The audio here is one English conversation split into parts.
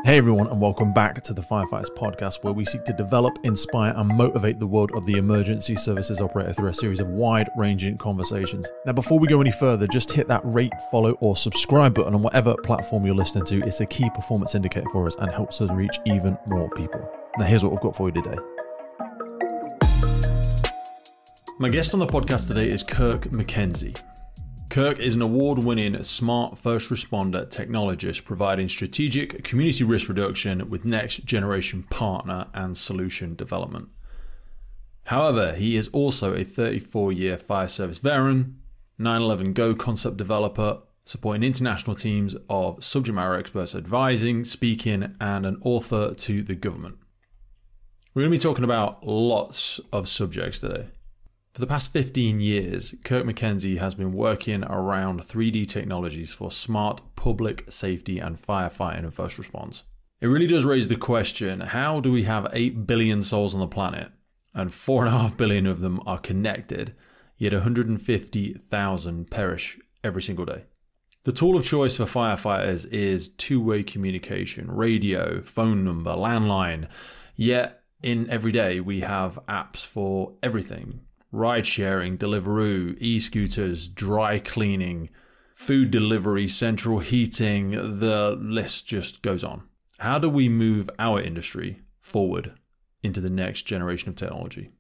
Hey everyone, and welcome back to the Firefighters podcast, where we seek to develop, inspire, and motivate the world of the emergency services operator through a series of wide-ranging conversations. Now, before we go any further, just hit that rate, follow, or subscribe button on whatever platform you're listening to. It's a key performance indicator for us and helps us reach even more people. Now, here's what we've got for you today. My guest on the podcast today is Kirk McKinzie. Kirk is an award-winning smart first responder technologist providing strategic community risk reduction with next-generation partner and solution development. However, he is also a 34-year fire service veteran, 9/11 Go concept developer, supporting international teams of subject matter experts advising, speaking, and an author to the government. We're going to be talking about lots of subjects today. For the past 15 years, Kirk McKinzie has been working around 3D technologies for smart public safety and firefighting and first response. It really does raise the question, how do we have 8 billion souls on the planet and 4.5 billion of them are connected, yet 150,000 perish every single day? The tool of choice for firefighters is two-way communication, radio, phone number, landline, yet in every day we have apps for everything. Ride sharing, Deliveroo, e-scooters, dry cleaning, food delivery, central heating, the list just goes on. How do we move our industry forward into the next generation of technology?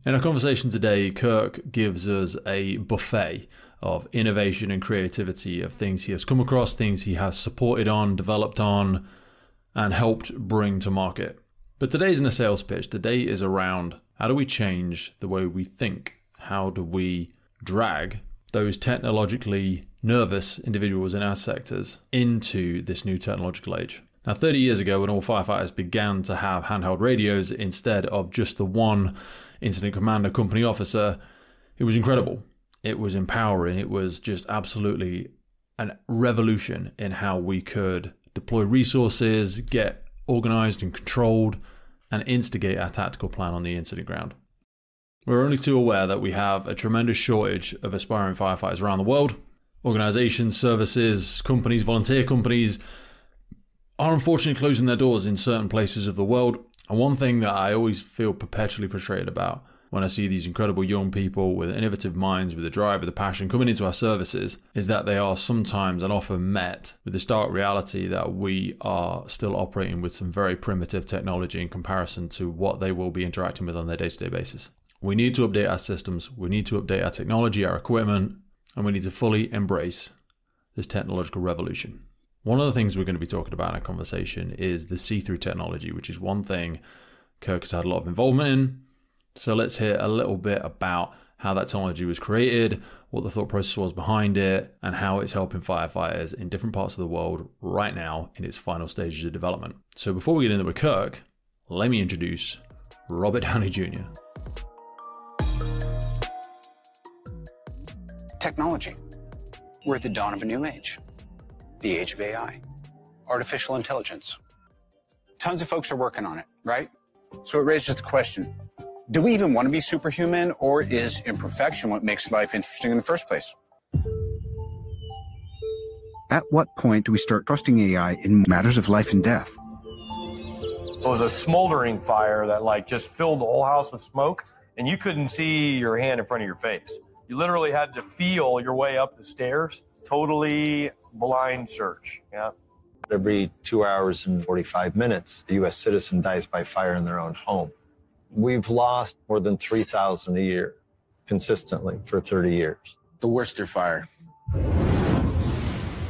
In our conversation today, Kirk gives us a buffet of innovation and creativity of things he has come across, things he has supported on, developed on, and helped bring to market. But today isn't a sales pitch. Today is around how do we change the way we think? How do we drag those technologically nervous individuals in our sectors into this new technological age? Now, 30 years ago, when all firefighters began to have handheld radios instead of just the one incident commander company officer, it was incredible. It was empowering. It was just absolutely a revolution in how we could deploy resources, get organized and controlled, and instigate our tactical plan on the incident ground. We're only too aware that we have a tremendous shortage of aspiring firefighters around the world. Organizations, services, companies, volunteer companies are unfortunately closing their doors in certain places of the world. And one thing that I always feel perpetually frustrated about when I see these incredible young people with innovative minds, with the drive, with the passion coming into our services, is that they are sometimes and often met with the stark reality that we are still operating with some very primitive technology in comparison to what they will be interacting with on their day-to-day basis. We need to update our systems, we need to update our technology, our equipment, and we need to fully embrace this technological revolution. One of the things we're going to be talking about in our conversation is the see-through technology, which is one thing Kirk has had a lot of involvement in. So let's hear a little bit about how that technology was created, what the thought process was behind it, and how it's helping firefighters in different parts of the world right now in its final stages of development. So before we get into it with Kirk, let me introduce Robert Downey Jr. Technology. We're at the dawn of a new age, the age of AI, artificial intelligence. Tons of folks are working on it, right? So it raises the question, do we even want to be superhuman, or is imperfection what makes life interesting in the first place? At what point do we start trusting AI in matters of life and death? So it was a smoldering fire that just filled the whole house with smoke, and you couldn't see your hand in front of your face. You literally had to feel your way up the stairs, totally blind search. Yeah. Every 2 hours and 45 minutes, a U.S. citizen dies by fire in their own home. We've lost more than 3,000 a year consistently for 30 years. The Worcester fire.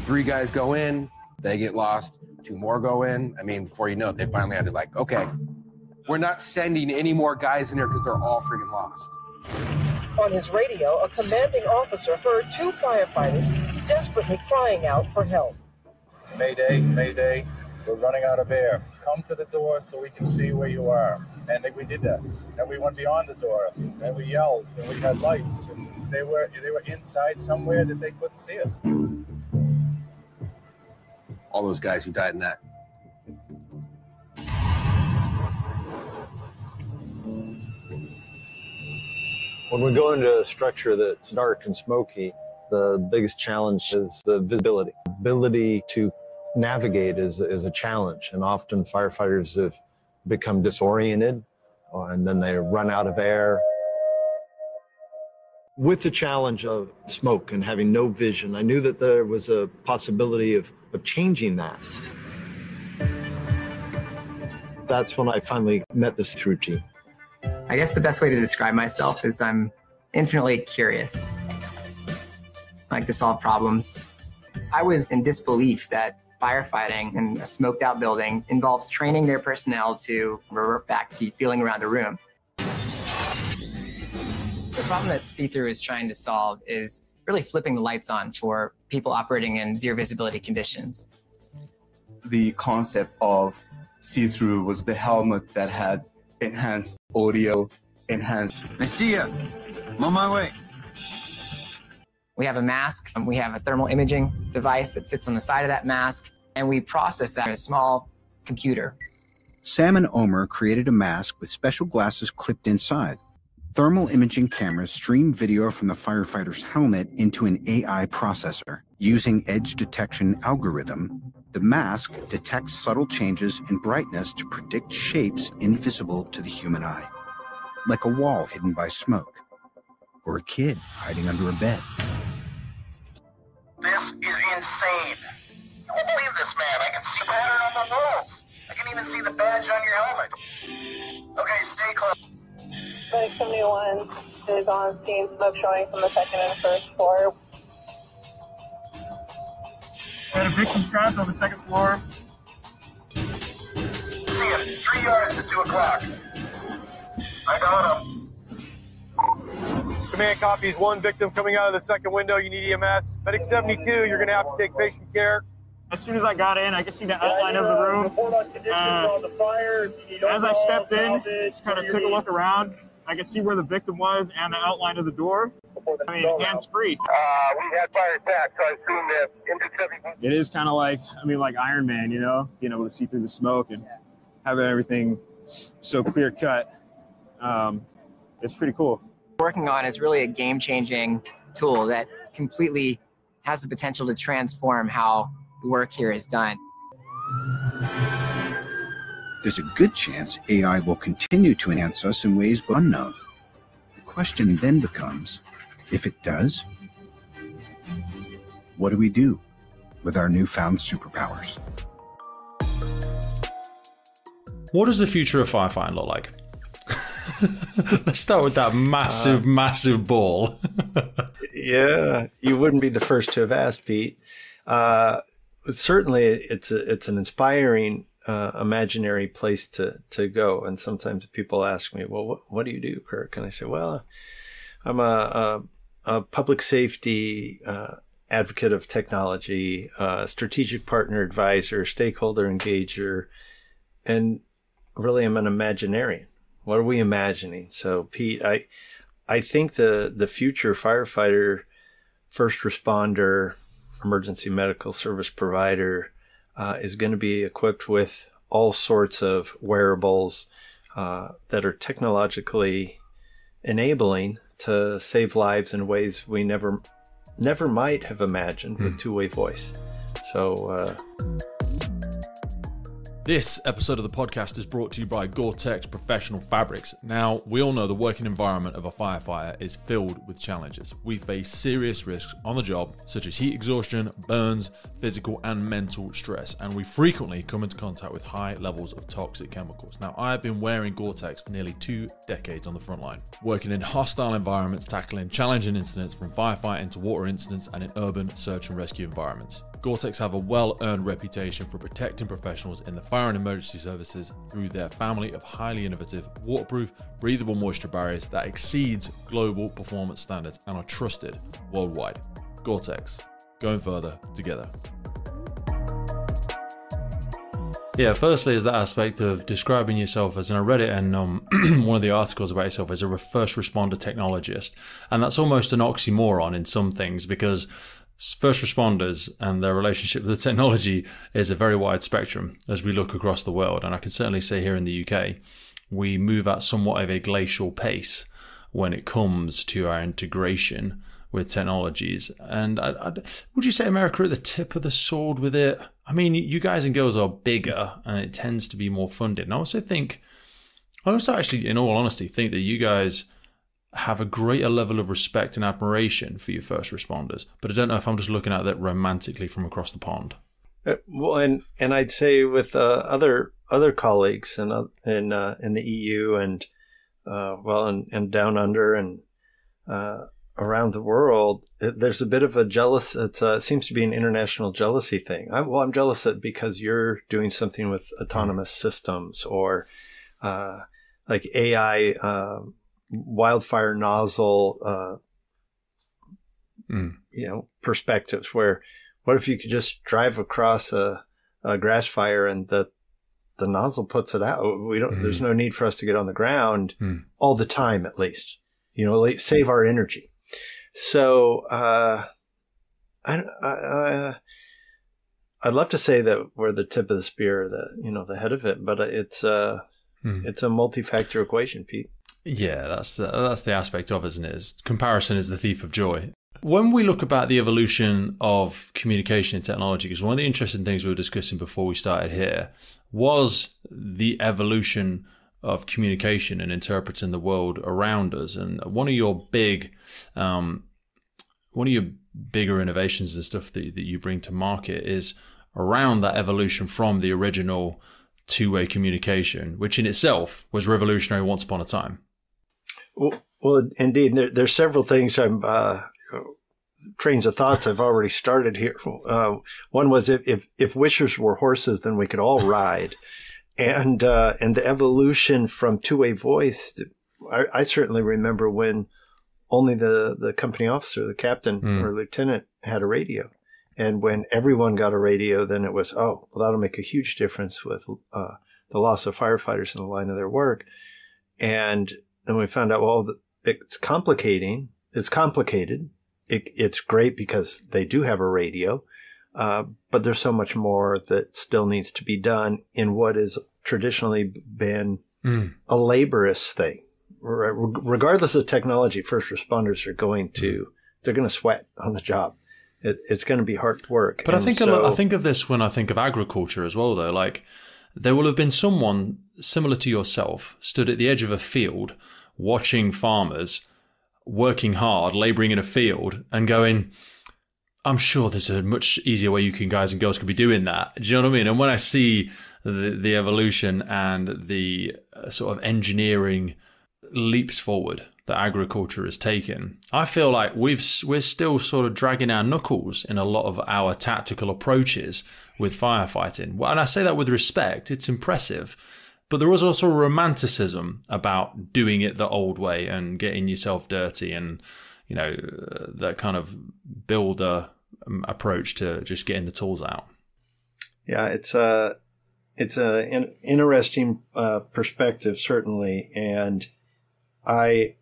3 guys go in, they get lost, 2 more go in. I mean, before you know it, they finally had to okay, we're not sending any more guys in there because they're all freaking lost. On his radio, a commanding officer heard 2 firefighters desperately crying out for help. Mayday, mayday, we're running out of air. Come to the door so we can see where you are. And we did that. And we went beyond the door, and we yelled, and we had lights, and they were inside somewhere that they couldn't see us. All those guys who died in that. When we go into a structure that's dark and smoky, the biggest challenge is the visibility, ability to navigate is a challenge, and often firefighters have become disoriented, and then they run out of air. With the challenge of smoke and having no vision, I knew that there was a possibility of changing that. That's when I finally met this routine. I guess the best way to describe myself is I'm infinitely curious. I like to solve problems. I was in disbelief that firefighting in a smoked out building involves training their personnel to revert back to feeling around a room. The problem that See-Through is trying to solve is really flipping the lights on for people operating in zero visibility conditions. The concept of See-Through was the helmet that had enhanced audio, enhanced... I see ya. I'm on my way. We have a mask, and we have a thermal imaging device that sits on the side of that mask, and we process that in a small computer. Sam and Omer created a mask with special glasses clipped inside. Thermal imaging cameras stream video from the firefighter's helmet into an AI processor. Using edge detection algorithm, the mask detects subtle changes in brightness to predict shapes invisible to the human eye, like a wall hidden by smoke, or a kid hiding under a bed. This is insane. I won't believe this, man. I can see pattern on the walls. I can even see the badge on your helmet. Okay, stay close. Medic 71 is on scene, smoke showing from the second and first floor. And a victim trapped on the second floor. See him, 3 yards to 2 o'clock. I got him. Command copies, 1 victim coming out of the second window. You need EMS. Medic 72, you're going to have to take patient care. As soon as I got in, I could see the outline of the room. As I stepped in, just kind of took a look around. I could see where the victim was and the outline of the door. I mean, hands-free. We had fire attack, so I assume that it is kind of like, like Iron Man, you know, being able to see through the smoke and having everything so clear-cut. It's pretty cool. Working on is really a game-changing tool that completely has the potential to transform how the work here is done. There's a good chance AI will continue to enhance us in ways unknown. The question then becomes, if it does, what do we do with our newfound superpowers? What does the future of firefighting look like? Let's start with that massive ball. Yeah, you wouldn't be the first to have asked, Pete. Certainly, it's an inspiring, imaginary place to go. And sometimes people ask me, "Well, what do you do, Kirk?" And I say, "Well, I'm a public safety advocate of technology, strategic partner advisor, stakeholder engager, and really, I'm an Imaginarian. What are we imagining?" So, Pete, I think the future firefighter, first responder, emergency medical service provider is going to be equipped with all sorts of wearables that are technologically enabling to save lives in ways we never might have imagined with two-way voice. So this episode of the podcast is brought to you by Gore-Tex Professional Fabrics. Now, we all know the working environment of a firefighter is filled with challenges. We face serious risks on the job, such as heat exhaustion, burns, physical and mental stress, and we frequently come into contact with high levels of toxic chemicals. Now, I have been wearing Gore-Tex for nearly 2 decades on the front line, working in hostile environments, tackling challenging incidents from firefighting to water incidents and in urban search and rescue environments. Gore-Tex have a well-earned reputation for protecting professionals in the fire and emergency services through their family of highly innovative, waterproof, breathable moisture barriers that exceeds global performance standards and are trusted worldwide. Gore-Tex, going further together. Yeah, firstly is that aspect of describing yourself as, and I read it in one of the articles about yourself as a first responder technologist. And that's almost an oxymoron in some things, because first responders and their relationship with the technology is a very wide spectrum as we look across the world. And I can certainly say here in the UK, we move at somewhat of a glacial pace when it comes to our integration with technologies. And would you say America are at the tip of the sword with it? I mean, you guys and girls are bigger and it tends to be more funded. And I also actually, in all honesty, think that you guys have a greater level of respect and admiration for your first responders. But I don't know if I'm just looking at that romantically from across the pond. Well, and I'd say with other colleagues in the EU and and down under and around the world, there's a bit of a jealous. It seems to be an international jealousy thing. I'm jealous because you're doing something with autonomous systems or like AI wildfire nozzle, perspectives where. What if you could just drive across a grass fire and the nozzle puts it out? There's no need for us to get on the ground all the time, at least. Save our energy. So I'd love to say that we're the tip of the spear, the head of it, but it's a multi-factor equation, Pete. Yeah, that's the aspect of it, isn't it? Comparison is the thief of joy. When we look about the evolution of communication and technology, because one of the interesting things we were discussing before we started here was the evolution of communication and interpreting the world around us. And one of your bigger innovations and stuff that you bring to market is around that evolution from the original two-way communication, which in itself was revolutionary once upon a time. Well, indeed, there's several things trains of thoughts I've already started here. One was if wishers were horses, then we could all ride. And the evolution from two-way voice, I certainly remember when only the company officer, the captain or lieutenant had a radio. And when everyone got a radio, then it was, that'll make a huge difference with the loss of firefighters in the line of their work. And then we found out, it's complicated. It's great because they do have a radio, but there's so much more that still needs to be done in what has traditionally been a laborious thing. Regardless of technology, first responders are going to sweat on the job. It's going to be hard work. But I think of this when I think of agriculture as well, though. Like, there will have been someone similar to yourself stood at the edge of a field watching farmers working hard, laboring in a field and going, I'm sure there's a much easier way you guys and girls could be doing that. Do you know what I mean? And when I see the evolution and the sort of engineering leaps forward that agriculture has taken, I feel like we're still sort of dragging our knuckles in a lot of our tactical approaches with firefighting. Well, and I say that with respect. It's impressive. But there was also a romanticism about doing it the old way and getting yourself dirty and, that kind of builder approach to just getting the tools out. Yeah, it's an interesting perspective, certainly. And I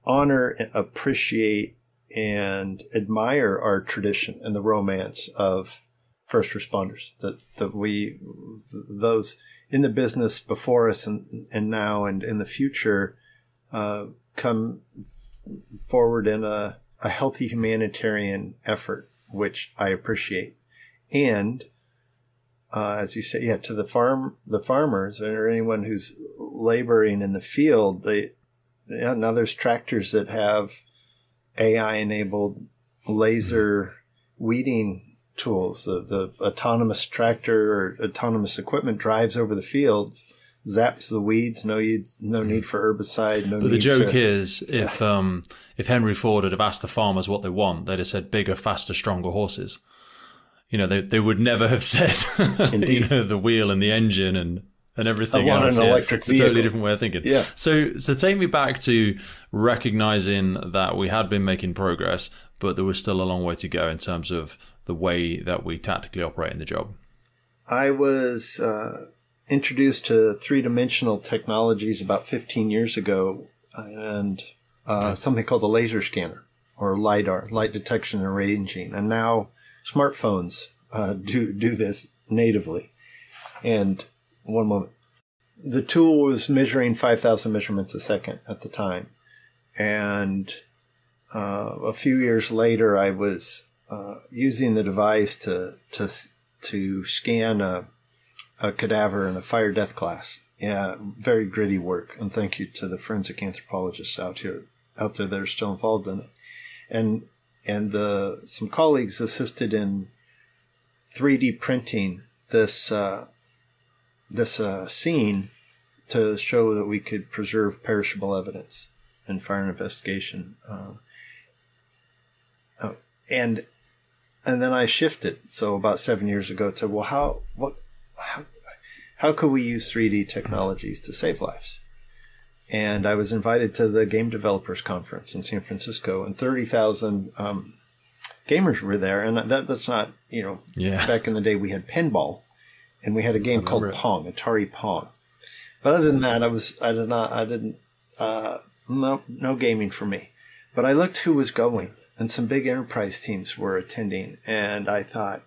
honor, appreciate, and admire our tradition and the romance of first responders, that those in the business before us and now and in the future come forward in a healthy humanitarian effort, which I appreciate. And as you say, to the farmers or anyone who's laboring in the field, now there's tractors that have AI-enabled laser weeding tools. The autonomous tractor or autonomous equipment drives over the fields, zaps the weeds. No need for herbicide. But the joke is, if Henry Ford had have asked the farmers what they want, they'd have said bigger, faster, stronger horses. They would never have said the wheel and the engine and everything else. I want an electric vehicle. It's a totally different way of thinking. Yeah. So take me back to recognizing that we had been making progress, but there was still a long way to go in terms of the way that we tactically operate in the job. I was introduced to three-dimensional technologies about 15 years ago, and something called a laser scanner, or LiDAR, light detection and ranging. And now smartphones do this natively. And one moment. The tool was measuring 5,000 measurements a second at the time. And a few years later, I was using the device to scan a cadaver in a fire death class. Yeah, very gritty work, and thank you to the forensic anthropologists out there that are still involved in it. And some colleagues assisted in 3D printing this scene to show that we could preserve perishable evidence in fire investigation. And then I shifted. So about 7 years ago to, well, how could we use 3D technologies to save lives? And I was invited to the Game Developers Conference in San Francisco, and 30,000 gamers were there. And that's not, back in the day we had pinball, and we had a game called Pong, Atari Pong. But other than that, no gaming for me. But I looked who was going, and some big enterprise teams were attending, and I thought,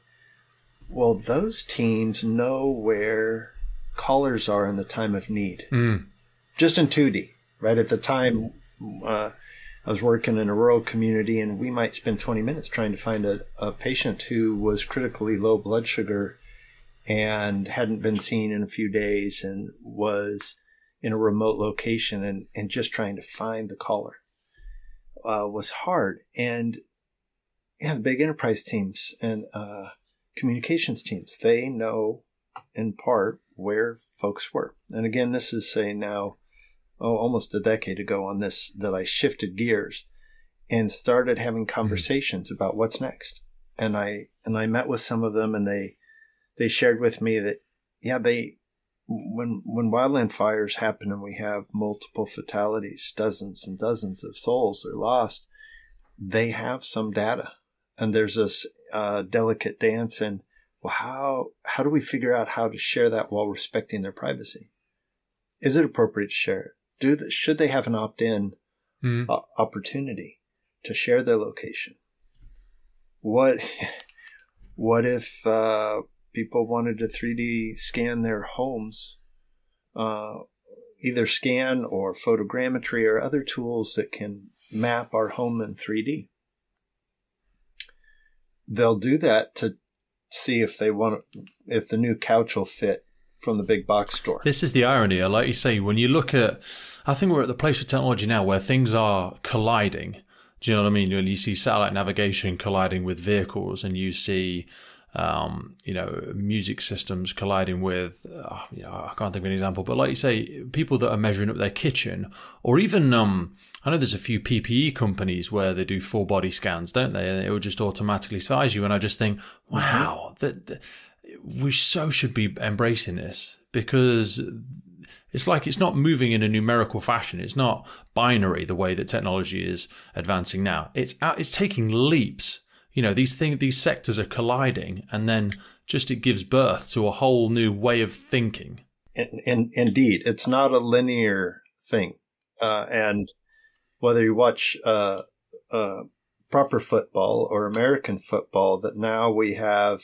well, those teams know where callers are in the time of need. Just in 2D, right? At the time, I was working in a rural community, and we might spend 20 minutes trying to find a patient who was critically low blood sugar and hadn't been seen in a few days and was in a remote location, and just trying to find the caller was hard. And the big enterprise teams and communications teams, they know in part where folks were. And again, this is saying now, almost a decade ago on this, that I shifted gears and started having conversations about what's next. And I met with some of them, and they shared with me that, when wildland fires happen and we have multiple fatalities, dozens and dozens of souls are lost, they have some data. And there's this delicate dance, and how do we figure out how to share that while respecting their privacy? Is it appropriate to share it? Should they have an opt-in opportunity to share their location? What if people wanted to 3D scan their homes, either scan or photogrammetry or other tools that can map our home in 3D? They'll do that to see if the new couch will fit from the big box store. This is the irony. Like you say, when you look at, I think we're at the place with technology now where things are colliding. Do you know what I mean? When you see satellite navigation colliding with vehicles, and you see, music systems colliding with, I can't think of an example, but like you say, people that are measuring up their kitchen, or even, I know there's a few PPE companies where they do full body scans, don't they? And it will just automatically size you. And I just think, wow, we should be embracing this, because it's like it's not moving in a numerical fashion. It's not binary the way that technology is advancing now. It's taking leaps. These sectors are colliding, and then just it gives birth to a whole new way of thinking. Indeed, it's not a linear thing. And whether you watch proper football or American football, that now we have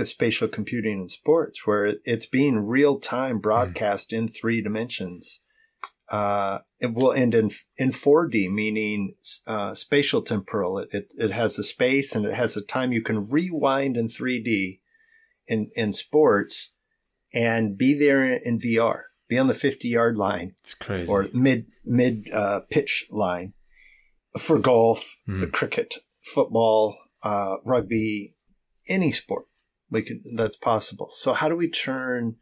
spatial computing in sports where it's being real time broadcast in 3 dimensions. It will end in 4D, meaning spatial temporal. It has the space and it has the time. You can rewind in 3D in sports and be there in VR, be on the 50-yard line. It's crazy. Or mid pitch line for golf, cricket, football, rugby, any sport. That's possible. So how do we turn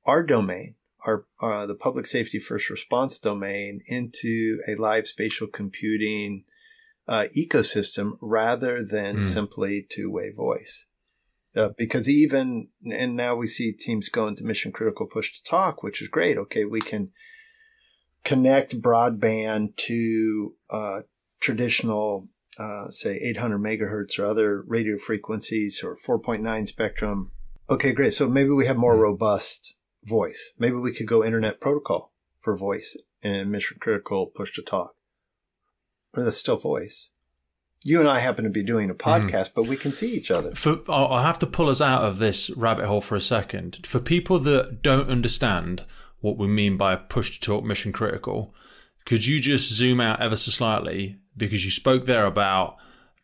our domain, the public safety first response domain, into a live spatial computing ecosystem rather than simply two-way voice? Because and now we see teams go into mission critical push to talk, which is great. Okay, we can connect broadband to traditional, say 800 megahertz or other radio frequencies, or 4.9 spectrum. Okay, great. So maybe we have more robust voice. Maybe we could go internet protocol for voice and mission critical push to talk. But that's still voice. You and I happen to be doing a podcast, but we can see each other. I'll have to pull us out of this rabbit hole for a second. For people that don't understand what we mean by push to talk mission critical, could you just zoom out ever so slightly because you spoke there about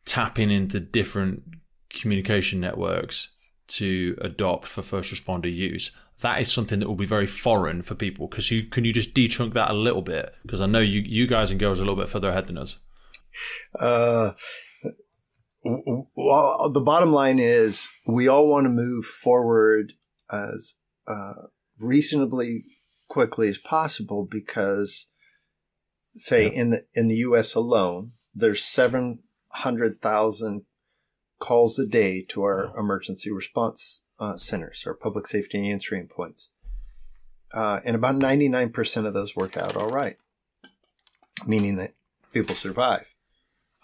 tapping into different communication networks to adopt for first responder use. That is something that will be very foreign for people. Because can you just de-chunk that a little bit? Because I know you guys and girls are a little bit further ahead than us. Well, the bottom line is we all want to move forward as reasonably quickly as possible, because, say, in the U.S. alone, there's 700,000 calls a day to our emergency response centers, our public safety answering points. And about 99% of those work out all right, meaning that people survive.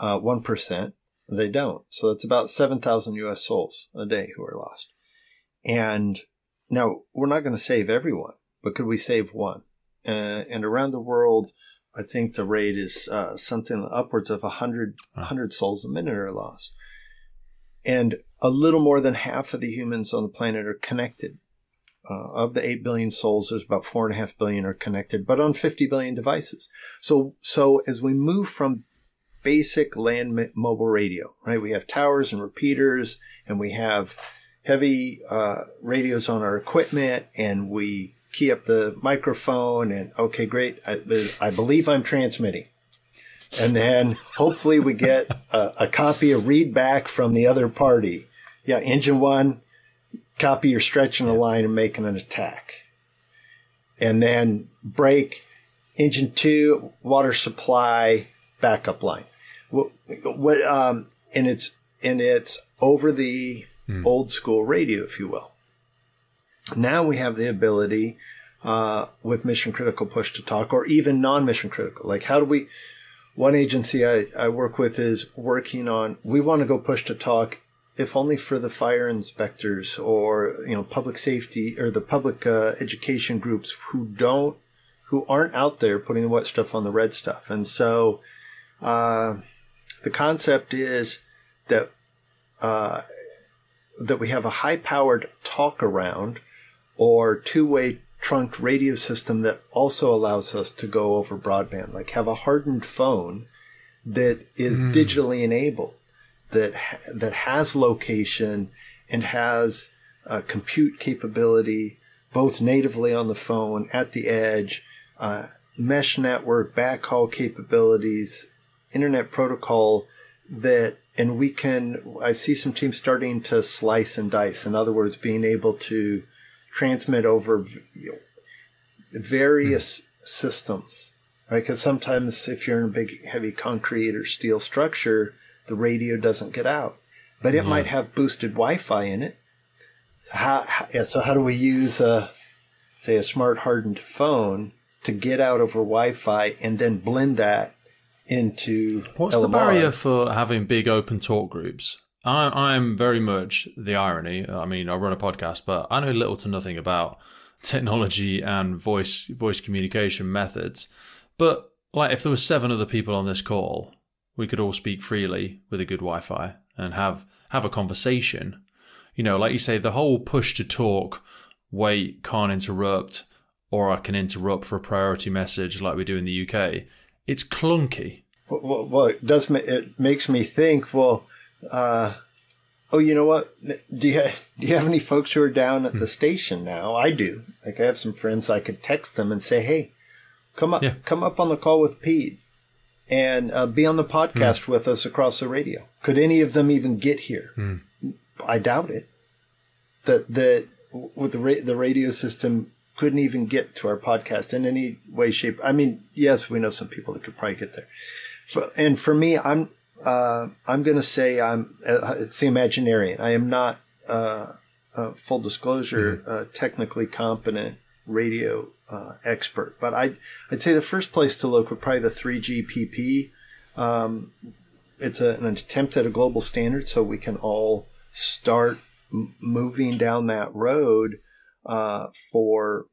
1%, they don't. So that's about 7,000 U.S. souls a day who are lost. And now, we're not going to save everyone, but could we save one? And around the world, I think the rate is something upwards of 100 souls a minute are lost. And a little more than half of the humans on the planet are connected. Of the 8 billion souls, there's about 4.5 billion are connected, but on 50 billion devices. So as we move from basic land mobile radio, right? We have towers and repeaters, and we have heavy radios on our equipment, and we key up the microphone, and okay, great. I believe I'm transmitting. And then hopefully we get a copy, a read back from the other party. Yeah, engine one, copy, you're stretching the line and making an attack. And then break, engine two, water supply, backup line. And it's over the old school radio, if you will. Now we have the ability with mission critical push to talk, or even non-mission critical. Like, how do we? One agency I work with is working on, we want to go push to talk, if only for the fire inspectors or, public safety or the public education groups who aren't out there putting the wet stuff on the red stuff. And so the concept is that we have a high-powered talk-around or two-way trunked radio system that also allows us to go over broadband, like have a hardened phone that is digitally enabled, that has location and has compute capability, both natively on the phone, at the edge, mesh network, backhaul capabilities, internet protocol I see some teams starting to slice and dice. In other words, being able to transmit over various systems, right? Because sometimes if you're in a big, heavy concrete or steel structure, the radio doesn't get out, but it might have boosted Wi-Fi in it. So how do we use a smart hardened phone to get out over Wi-Fi and then blend that into What's LMR? The barrier for having big open talk groups? I'm very much the irony. I mean, I run a podcast, but I know little to nothing about technology and voice communication methods. But like, if there were 7 other people on this call, we could all speak freely with a good Wi-Fi and have a conversation. Like you say, the whole push to talk, wait, can't interrupt, or I can interrupt for a priority message like we do in the UK. It's clunky. Well, it makes me think, you know what? Do you have any folks who are down at the station now? I do. Like, I have some friends I could text them and say, hey, come up on the call with Pete and be on the podcast with us across the radio. Could any of them even get here? I doubt it. That with the radio system couldn't even get to our podcast in any way, shape. I mean, yes, we know some people that could probably get there. And for me, I'm going to say it's the Imaginarian. I am not full disclosure, technically competent radio expert, but I'd say the first place to look would probably the 3GPP. It's an attempt at a global standard, so we can all start moving down that road for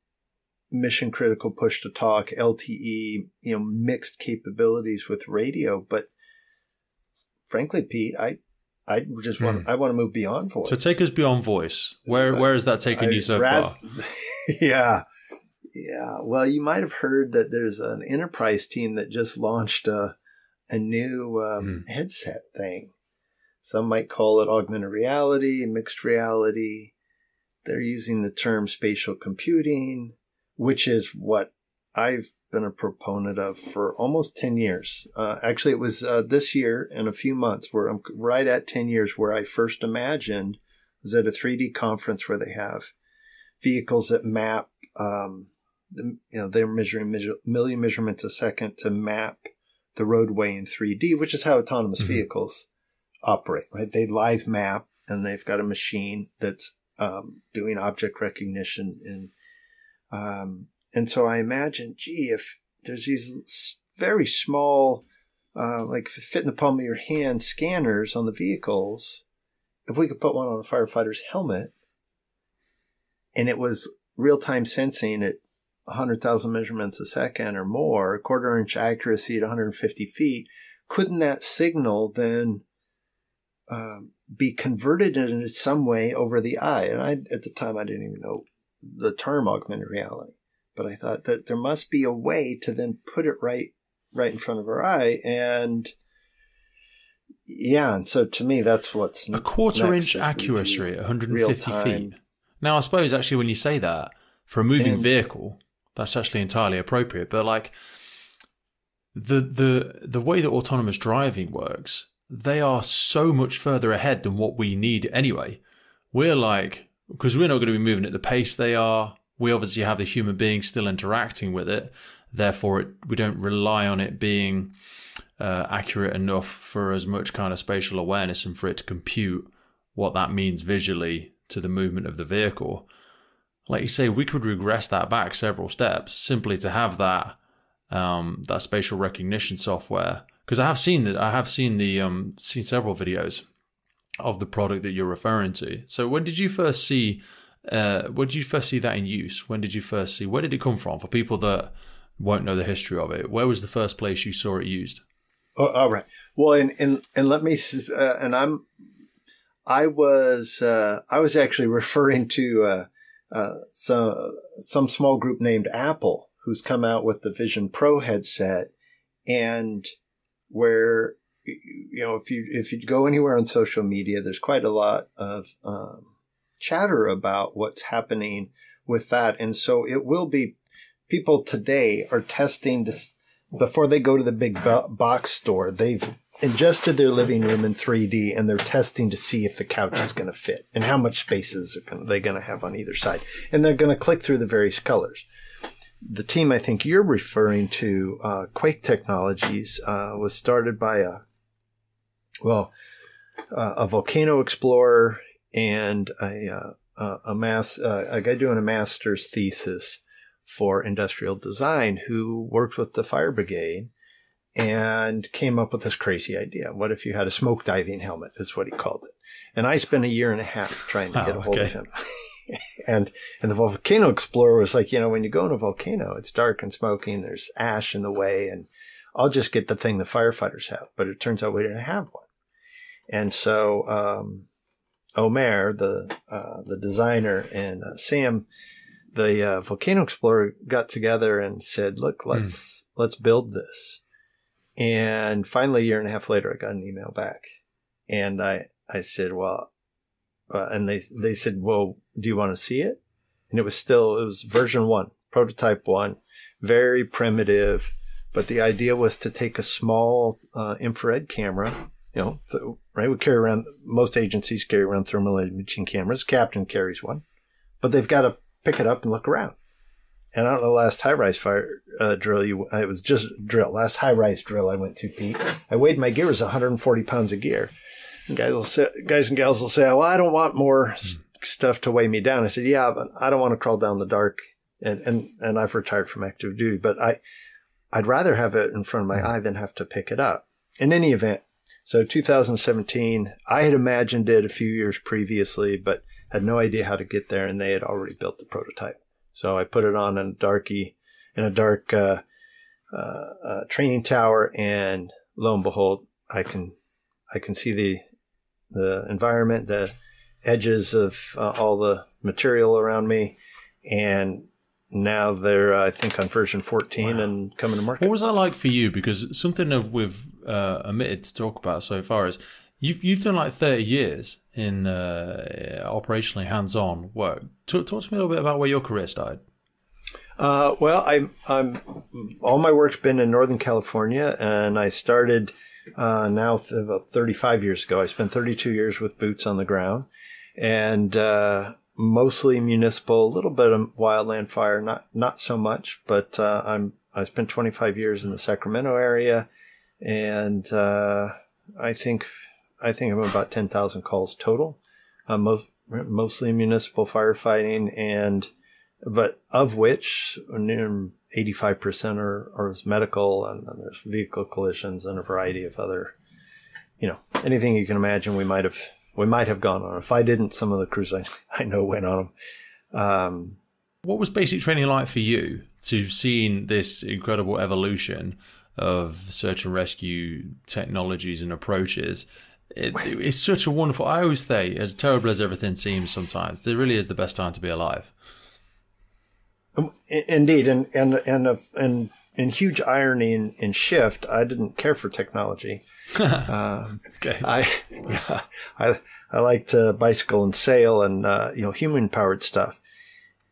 mission critical push to talk, LTE, mixed capabilities with radio. But frankly, Pete, I just want to move beyond voice. So take us beyond voice. Where is that taking you so far? Yeah. Well, you might have heard that there's an enterprise team that just launched an new headset thing. Some might call it augmented reality, mixed reality. They're using the term spatial computing, which is what I've been a proponent of for almost 10 years. Actually, it was this year in a few months where I'm right at 10 years where I first imagined, was at a 3D conference where they have vehicles that map, they're measuring million measurements a second to map the roadway in 3D, which is how autonomous vehicles operate, right? They live map, and they've got a machine that's doing object recognition. And so I imagine, gee, if there's these very small, like fit in the palm of your hand scanners on the vehicles, if we could put one on a firefighter's helmet and it was real-time sensing at 100,000 measurements a second or more, quarter-inch accuracy at 150 feet, couldn't that signal then be converted in some way over the eye? And at the time, I didn't even know the term augmented reality, but I thought that there must be a way to then put it right in front of our eye. And yeah, and so to me, that's what's a quarter-inch accuracy at 150 feet. Now, I suppose actually when you say that, for a moving vehicle, that's actually entirely appropriate. But like the way that autonomous driving works, they are so much further ahead than what we need anyway. We're like, because we're not going to be moving at the pace they are. We obviously have the human being still interacting with it. Therefore, we don't rely on it being accurate enough for as much kind of spatial awareness and for it to compute what that means visually to the movement of the vehicle. Like you say, we could regress that back several steps simply to have that that spatial recognition software. Because I have seen that. I have seen seen several videos of the product that you're referring to. So when did you first see? When did you first see that in use? When did you first see? Where did it come from? For people that won't know the history of it, where was the first place you saw it used? Oh, all right. Well, and let me. I was actually referring to some small group named Apple, who's come out with the Vision Pro headset, and where, you know, if you go anywhere on social media, there's quite a lot of chatter about what's happening with that. And so it will be, people today are testing this before they go to the big box store. They've ingested their living room in 3D, and they're testing to see if the couch is going to fit and how much spaces they're going to have on either side. And they're going to click through the various colors. The team I think you're referring to, Quake Technologies, was started by a volcano explorer and a guy doing a master's thesis for industrial design who worked with the fire brigade and came up with this crazy idea. What if you had a smoke diving helmet, is what he called it. And I spent 1.5 years trying to get a hold of him. And the volcano explorer was like, you know, when you go in a volcano, it's dark and smoky and there's ash in the way, and I'll just get the thing the firefighters have. But it turns out we didn't have one. And so Omer, the designer, and Sam, the volcano explorer, got together and said, look, let's build this. And finally, 1.5 years later, I got an email back. And I said, well, and they said, well, do you want to see it? And it was version 1, prototype 1, very primitive. But the idea was to take a small infrared camera, you know, right? We carry around, most agencies carry around thermal imaging cameras. Captain carries one, but they've got to pick it up and look around. And I don't know, last high-rise fire drill, it was just drill. Last high-rise drill I went to, Pete, I weighed my gear as 140 pounds of gear. And guys and gals will say, well, I don't want more stuff to weigh me down. I said, yeah, but I don't want to crawl down the dark. And I've retired from active duty, but I'd rather have it in front of my eye than have to pick it up. In any event, so 2017, I had imagined it a few years previously, but had no idea how to get there, and they had already built the prototype. So I put it on in a dark training tower, and lo and behold, I can see the environment, the edges of all the material around me, and now they're, I think, on version 14 and coming to market. What was that like for you? Because something that we've omitted to talk about so far is you've done like 30 years in operationally hands-on work. Talk to me a little bit about where your career started. Well, I'm all my work's been in Northern California, and I started now about 35 years ago. I spent 32 years with boots on the ground, and mostly municipal, a little bit of wildland fire, not so much, but I spent 25 years in the Sacramento area, and I think I'm about 10,000 calls total, mostly municipal firefighting, but of which 85% are medical, and there's vehicle collisions and a variety of other, anything you can imagine we might have gone on. If I didn't, some of the crews I know went on them. What was basic training like for you to seen this incredible evolution of search and rescue technologies and approaches? It's such a wonderful, I always say, as terrible as everything seems sometimes, it really is the best time to be alive. Indeed, and in huge irony and shift, I didn't care for technology. Okay. I liked to bicycle and sail and human powered stuff.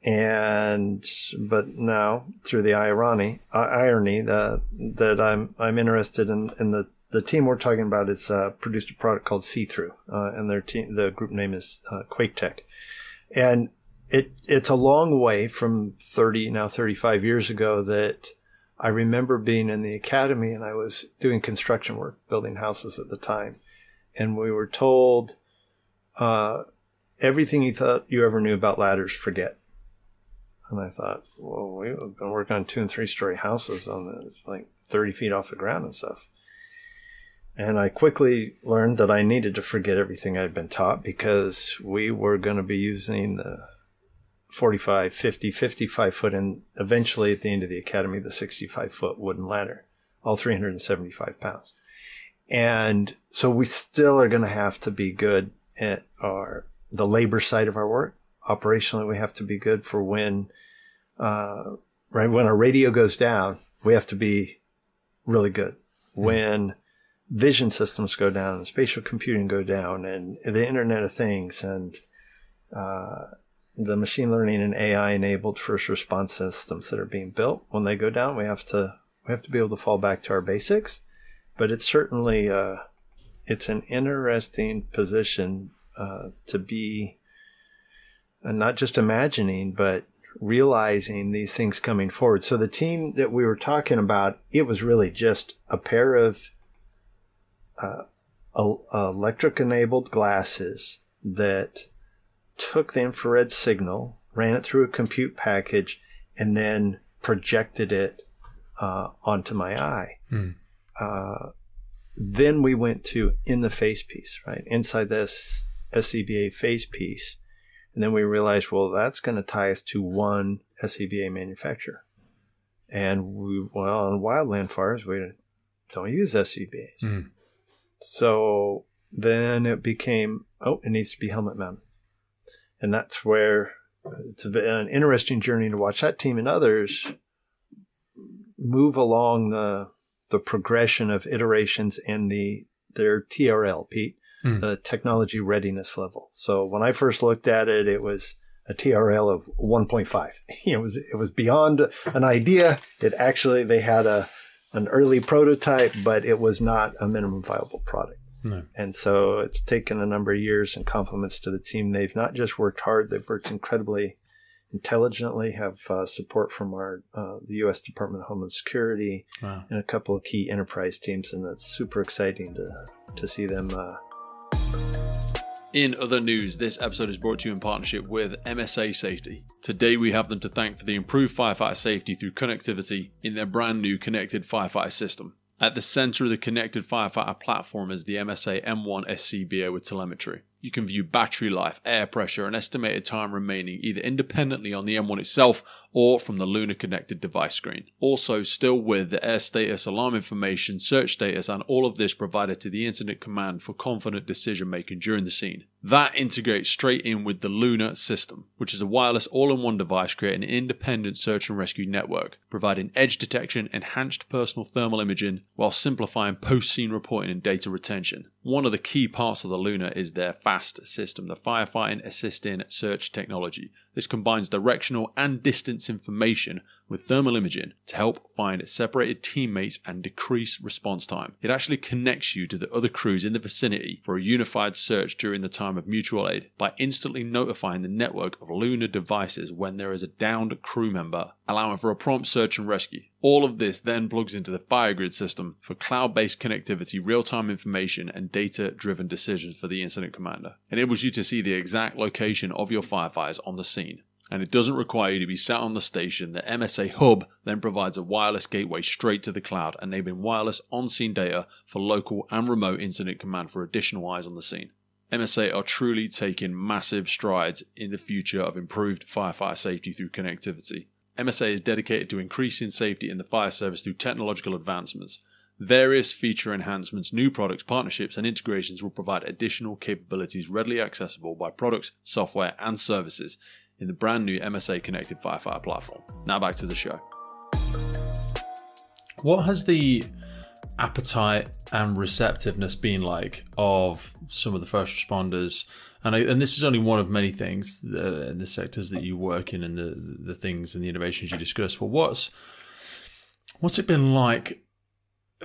But now through the irony that I'm interested in the team we're talking about is produced a product called See-Through, and the group name is Quake Tech, and it's a long way from 35 years ago that I remember being in the academy, and I was doing construction work, building houses at the time. And we were told, everything you thought you ever knew about ladders, forget. And I thought, well, we've been working on 2- and 3-story houses on like 30 feet off the ground and stuff. And I quickly learned that I needed to forget everything I'd been taught, because we were going to be using the 45, 50, 55 foot, and eventually at the end of the academy, the 65 foot wooden ladder, all 375 pounds. And so we still are going to have to be good at the labor side of our work. Operationally, we have to be good for when our radio goes down, we have to be really good. When vision systems go down and spatial computing go down and the Internet of Things and the machine learning and AI enabled first response systems that are being built, when they go down, we have to be able to fall back to our basics. But it's certainly it's an interesting position to be not just imagining, but realizing these things coming forward. So the team that we were talking about, it was really just a pair of electric enabled glasses that took the infrared signal, ran it through a compute package, and then projected it onto my eye. Then we went to in the face piece, right? Inside this SCBA face piece. And then we realized, well, that's going to tie us to one SCBA manufacturer. And on wildland fires, we don't use SCBAs. So then it became, it needs to be helmet mounted. And that's where it's an interesting journey to watch that team and others move along the progression of iterations and their TRL, Pete, the technology readiness level. So when I first looked at it, it was a TRL of 1.5. It was beyond an idea. They had an early prototype, but it was not a minimum viable product. No. And so it's taken a number of years, and compliments to the team. They've not just worked hard, they've worked incredibly intelligently, have support from the U.S. Department of Homeland Security and a couple of key enterprise teams, and that's super exciting to see them. In other news, this episode is brought to you in partnership with MSA Safety. Today we have them to thank for the improved firefighter safety through connectivity in their brand new connected firefighter system. At the center of the connected firefighter platform is the MSA M1 SCBA with telemetry. You can view battery life, air pressure, and estimated time remaining either independently on the M1 itself or from the Luna connected device screen. Also, still with the air status, alarm information, search status, and all of this provided to the incident command for confident decision making during the scene. That integrates straight in with the Luna system, which is a wireless all-in-one device creating an independent search and rescue network, providing edge detection, enhanced personal thermal imaging, while simplifying post-scene reporting and data retention. One of the key parts of the Luna is their FAST system, the Firefighting Assisting Search Technology. This combines directional and distance information with thermal imaging to help find separated teammates and decrease response time. It actually connects you to the other crews in the vicinity for a unified search during the time of mutual aid by instantly notifying the network of Luna devices when there is a downed crew member, allowing for a prompt search and rescue. All of this then plugs into the FireGrid system for cloud-based connectivity, real-time information, and data-driven decisions for the incident commander. It enables you to see the exact location of your firefighters on the scene. And it doesn't require you to be sat on the station. The MSA Hub then provides a wireless gateway straight to the cloud, enabling wireless on-scene data for local and remote incident command for additional eyes on the scene. MSA are truly taking massive strides in the future of improved firefighter safety through connectivity. MSA is dedicated to increasing safety in the fire service through technological advancements. Various feature enhancements, new products, partnerships, and integrations will provide additional capabilities readily accessible by products, software, and services in the brand new MSA Connected Firefighter platform. Now back to the show. What has the appetite and receptiveness been like of some of the first responders? And this is only one of many things in the sectors that you work in and the things and the innovations you discuss. But what's it been like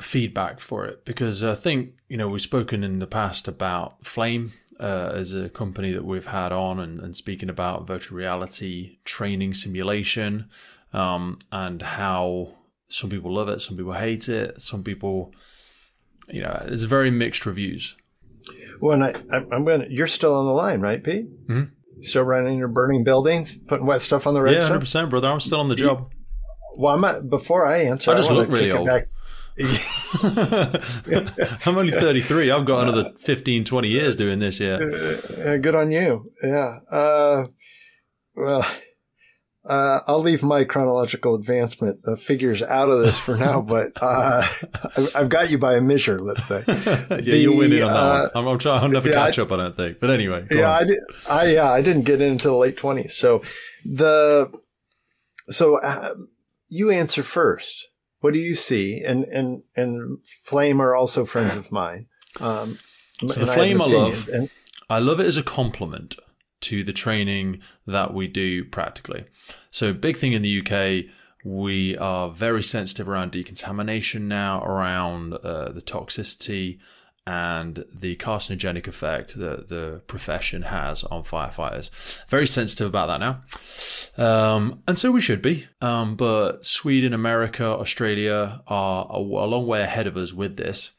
feedback for it? Because I think, we've spoken in the past about Flame as a company that we've had on and speaking about virtual reality training simulation, and how some people love it, some people hate it, some people, there's very mixed reviews. Well, and you're still on the line, right, Pete? Mm-hmm. Still running your burning buildings, putting wet stuff on the redstone? Yeah, 100%, brother. I'm still on the job. Well, before I answer, I just look really old. I'm only 33. I've got another 15, 20 years doing this here. Good on you. Yeah. I'll leave my chronological advancement figures out of this for now, but I've got you by a measure, let's say. You're winning on that one. I'll never catch up, I don't think. But anyway. I didn't get in until the late 20s. So you answer first. What do you see? And Flame are also friends of mine. So the Flame I love. I love it as a compliment to the training that we do practically. So big thing in the UK, we are very sensitive around decontamination now, around the toxicity and the carcinogenic effect that the profession has on firefighters. Very sensitive about that now. And so we should be. But Sweden, America, Australia are a long way ahead of us with this.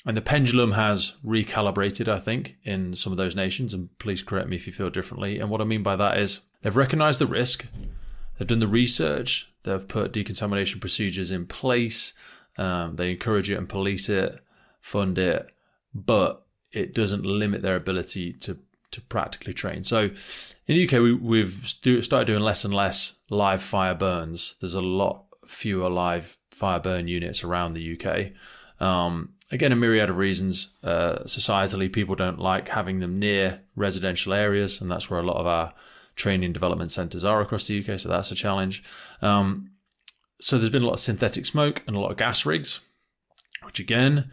And the pendulum has recalibrated, I think, in some of those nations. And please correct me if you feel differently. And what I mean by that is they've recognized the risk. They've done the research. They've put decontamination procedures in place. They encourage it and police it, fund it. But it doesn't limit their ability to practically train. So in the UK, we've started doing less and less live fire burns. There's a lot fewer live fire burn units around the UK. Again, a myriad of reasons. Societally, people don't like having them near residential areas, and that's where a lot of our training development centres are across the UK, so that's a challenge. So there's been a lot of synthetic smoke and a lot of gas rigs, which again,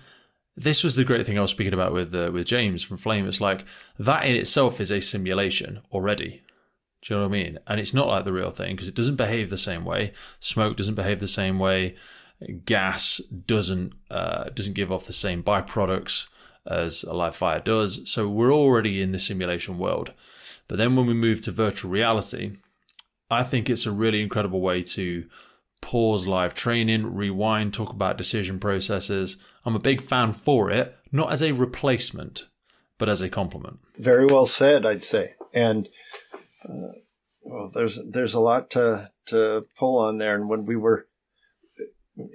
this was the great thing I was speaking about with James from Flame. It's like that in itself is a simulation already. Do you know what I mean? And it's not like the real thing because it doesn't behave the same way. Smoke doesn't behave the same way. Gas doesn't give off the same byproducts as a live fire does. So we're already in the simulation world. But then when we move to virtual reality, I think it's a really incredible way to pause live training, rewind, talk about decision processes. I'm a big fan for it, not as a replacement, but as a complement. Very well said, I'd say. And well, there's a lot to pull on there. And when we were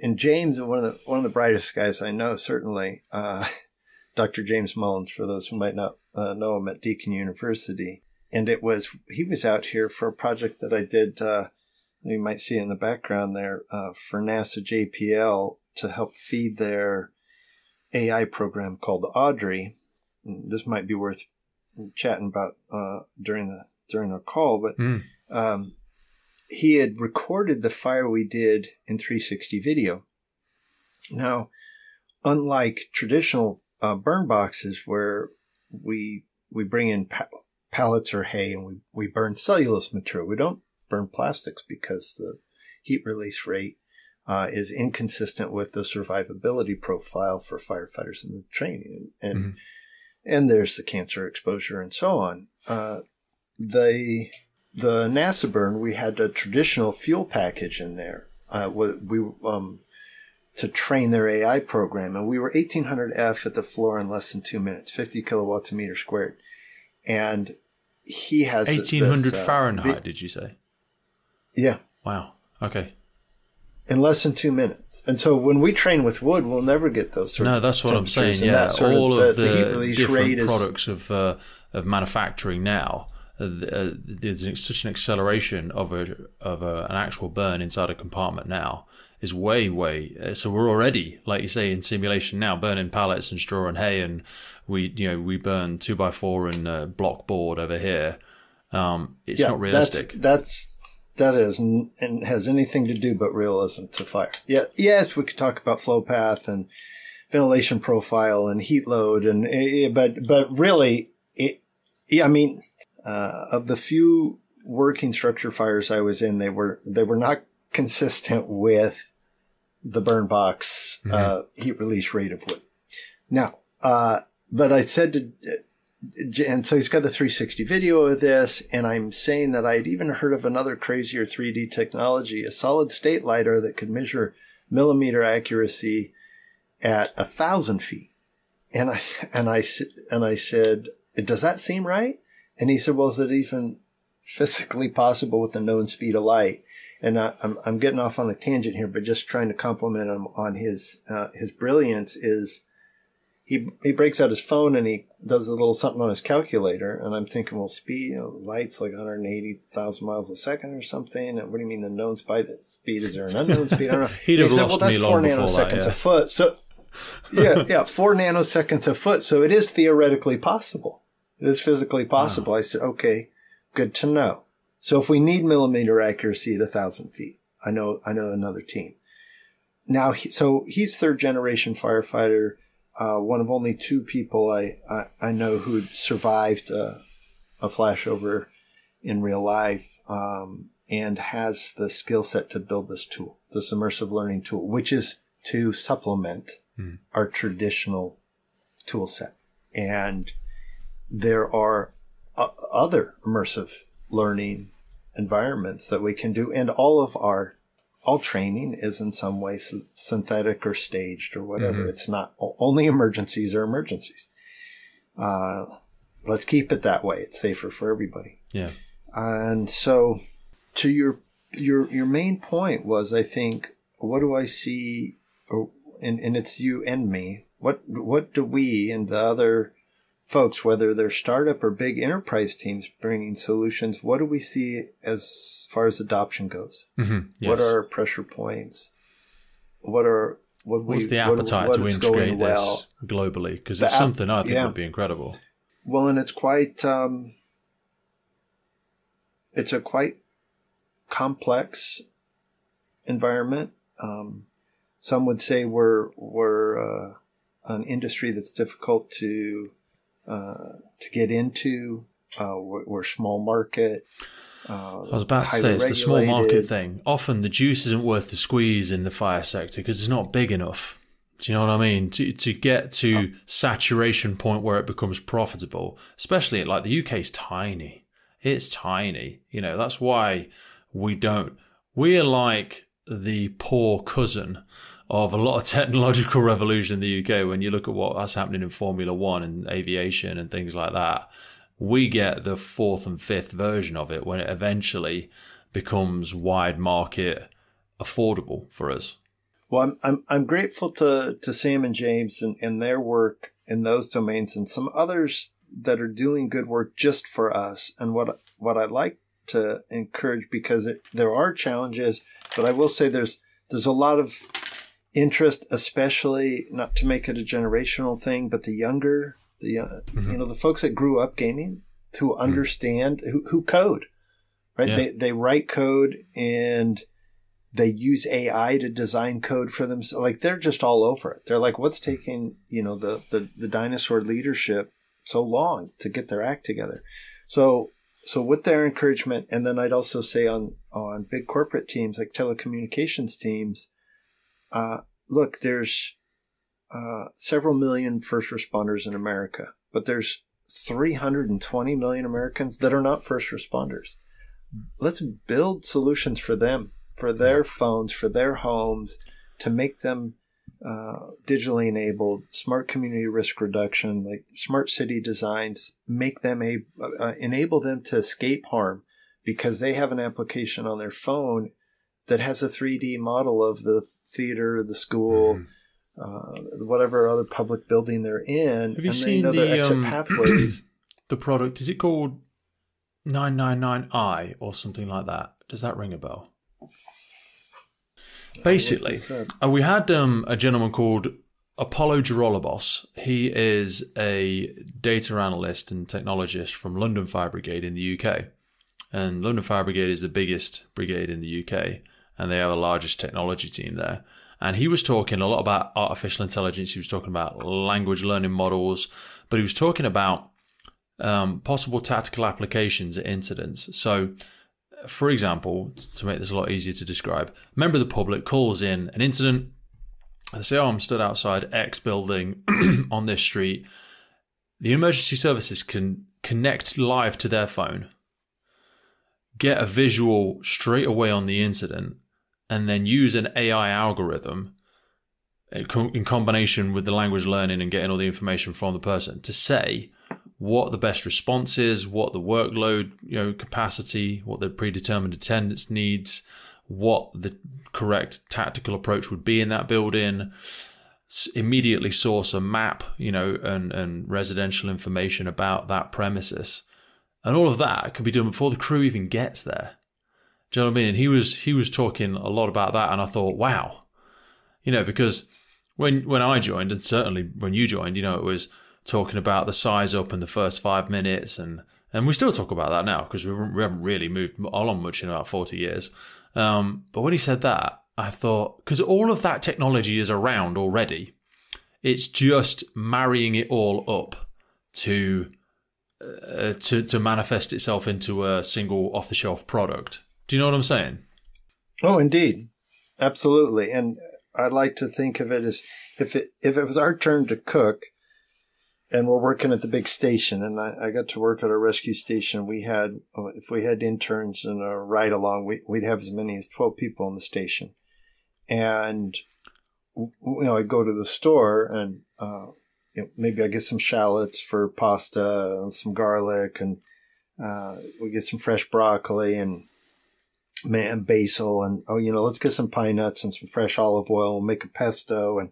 and James, one of the brightest guys I know, certainly, Dr. James Mullins, for those who might not know him, at Deakin University. And he was out here for a project that I did you might see in the background there, for NASA JPL to help feed their AI program called Audrey. This might be worth chatting about during the call, but he had recorded the fire we did in 360 video. Now, unlike traditional burn boxes where we bring in pallets or hay and we burn cellulose material, we don't burn plastics because the heat release rate is inconsistent with the survivability profile for firefighters in the training, and there's the cancer exposure and so on. The NASA burn, we had a traditional fuel package in there. To train their AI program, and we were 1800 F at the floor in less than 2 minutes, 50 kilowatts a meter squared, and he has 1800 Fahrenheit. Did you say? Yeah. Wow. Okay. In less than 2 minutes. And so when we train with wood, we'll never get those sort of No, that's what I'm saying. Yeah, all of the different products of manufacturing now, there's such an acceleration of an actual burn inside a compartment now is way. So we're already, like you say, in simulation now, burning pallets and straw and hay, and we burn 2x4 and block board over here. It's not realistic. That isn't and has anything to do but realism to fire. Yeah, yes, we could talk about flow path and ventilation profile and heat load, but really, of the few working structure fires I was in, they were not consistent with the burn box heat release rate of wood. Now, but I said to. And so he's got the 360 video of this, and I'm saying that I had even heard of another crazier 3D technology, a solid state LiDAR that could measure millimeter accuracy at 1,000 feet. And I said, does that seem right? And he said, well, is it even physically possible with the known speed of light? And I'm getting off on a tangent here, but just trying to compliment him on his brilliance is. He breaks out his phone and he does a little something on his calculator, and I'm thinking, well, speed, light's like 180,000 miles a second or something. And what do you mean the known speed? Is there an unknown speed? I don't know. He'd have lost me long before that. 4 nanoseconds a foot. So, 4 nanoseconds a foot. So it is theoretically possible. It is physically possible. Wow. I said, okay, good to know. So if we need millimeter accuracy at 1,000 feet, I know another team. Now, so he's third generation firefighter. One of only 2 people I know who survived a flashover in real life, and has the skill set to build this tool, this immersive learning tool, which is to supplement our traditional tool set. And there are other immersive learning environments that we can do, and all training is in some way synthetic or staged or whatever. It's not only emergencies are emergencies. Let's keep it that way. It's safer for everybody. Yeah. And so to your main point was, I think, what do I see? And it's you and me. What do we and the other folks, whether they're startup or big enterprise teams bringing solutions, what do we see as far as adoption goes? Yes. What are our pressure points? What's the appetite to integrate this globally? Because it's something I think would be incredible. Well, and it's quite, it's a quite complex environment. Some would say we're an industry that's difficult to get into. We're small market. I was about to say, it's the small market thing. Often the juice isn't worth the squeeze in the fire sector because it's not big enough. Do you know what I mean? To get to saturation point where it becomes profitable, especially like the UK is tiny. It's tiny. That's why we don't. We're like the poor cousin of a lot of technological revolution in the UK. When you look at what's happening in Formula One and aviation and things like that, we get the 4th and 5th version of it when it eventually becomes wide market affordable for us. Well, I'm grateful to Sam and James and their work in those domains, and some others that are doing good work just for us. And what I'd like to encourage, because there are challenges, but I will say there's a lot of interest, especially, not to make it a generational thing, but the younger, the folks that grew up gaming, who understand, who code, right? Yeah. They write code and they use AI to design code for them. Like, they're just all over it. They're like, what's taking, the dinosaur leadership so long to get their act together? So with their encouragement, and then I'd also say on big corporate teams, like telecommunications teams, look, there's several million first responders in America, but there's 320 million Americans that are not first responders. Let's build solutions for them, for their phones, for their homes, to make them digitally enabled, smart community risk reduction, like smart city designs, make them enable them to escape harm, because they have an application on their phone that has a 3D model of the theater, the school, whatever other public building they're in. Have you seen the exit pathways? The product, is it called 999i or something like that? Does that ring a bell? Basically, we had a gentleman called Apollo Girolabos. He is a data analyst and technologist from London Fire Brigade in the UK. And London Fire Brigade is the biggest brigade in the UK, and they have the largest technology team there. And he was talking a lot about artificial intelligence. He was talking about language learning models, but he was talking about possible tactical applications at incidents. So, for example, to make this a lot easier to describe, a member of the public calls in an incident. They say, I'm stood outside X building on this street. The emergency services can connect live to their phone, get a visual straight away on the incident, and then use an AI algorithm in combination with the language learning and getting all the information from the person to say what the best response is, what the workload, capacity, what the predetermined attendance needs, what the correct tactical approach would be in that building, immediately source a map, and residential information about that premises. And all of that can be done before the crew even gets there. Do you know what I mean? And he was talking a lot about that, and I thought, wow, because when I joined, and certainly when you joined, it was talking about the size up in the first 5 minutes, and we still talk about that now because we haven't really moved along much in about 40 years. But when he said that, I thought, because all of that technology is around already, it's just marrying it all up to manifest itself into a single off-the-shelf product. Do you know what I'm saying? Oh, indeed. Absolutely. And I'd like to think of it as if it was our turn to cook and we're working at the big station, and I got to work at a rescue station. If we had interns and a ride along, we'd have as many as 12 people in the station. And, I'd go to the store and, maybe I get some shallots for pasta and some garlic, and we get some fresh broccoli and basil, and let's get some pine nuts and some fresh olive oil. We'll make a pesto, and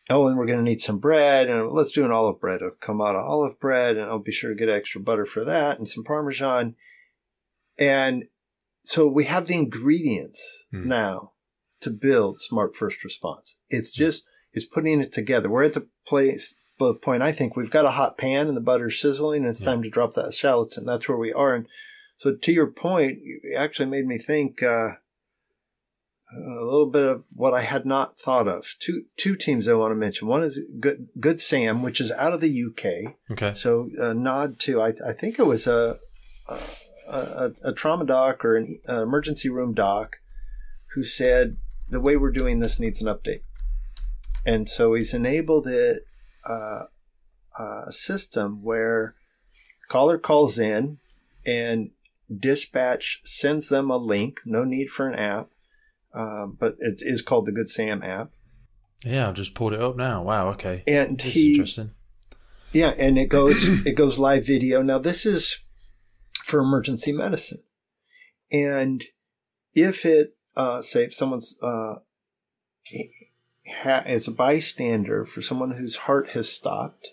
we're going to need some bread, and let's do an olive bread. It'll come out of olive bread, and I'll be sure to get extra butter for that and some Parmesan. And so we have the ingredients now to build smart first response. It's putting it together. We're at the point, I think we've got a hot pan and the butter's sizzling, and it's time to drop that shallots, and that's where we are. And so to your point, you actually made me think a little bit of what I had not thought of. Two teams I want to mention. One is Good Sam, which is out of the UK. Okay. So nod to, I think it was a trauma doc or an emergency room doc who said, the way we're doing this needs an update. And so he's enabled a system where caller calls in and dispatch sends them a link. No need for an app, but it is called the Good Sam app. Yeah, I've just pulled it up now. Wow, okay. And this is interesting. Yeah, and it goes live video. Now this is for emergency medicine, and if it say if someone's as a bystander for someone whose heart has stopped,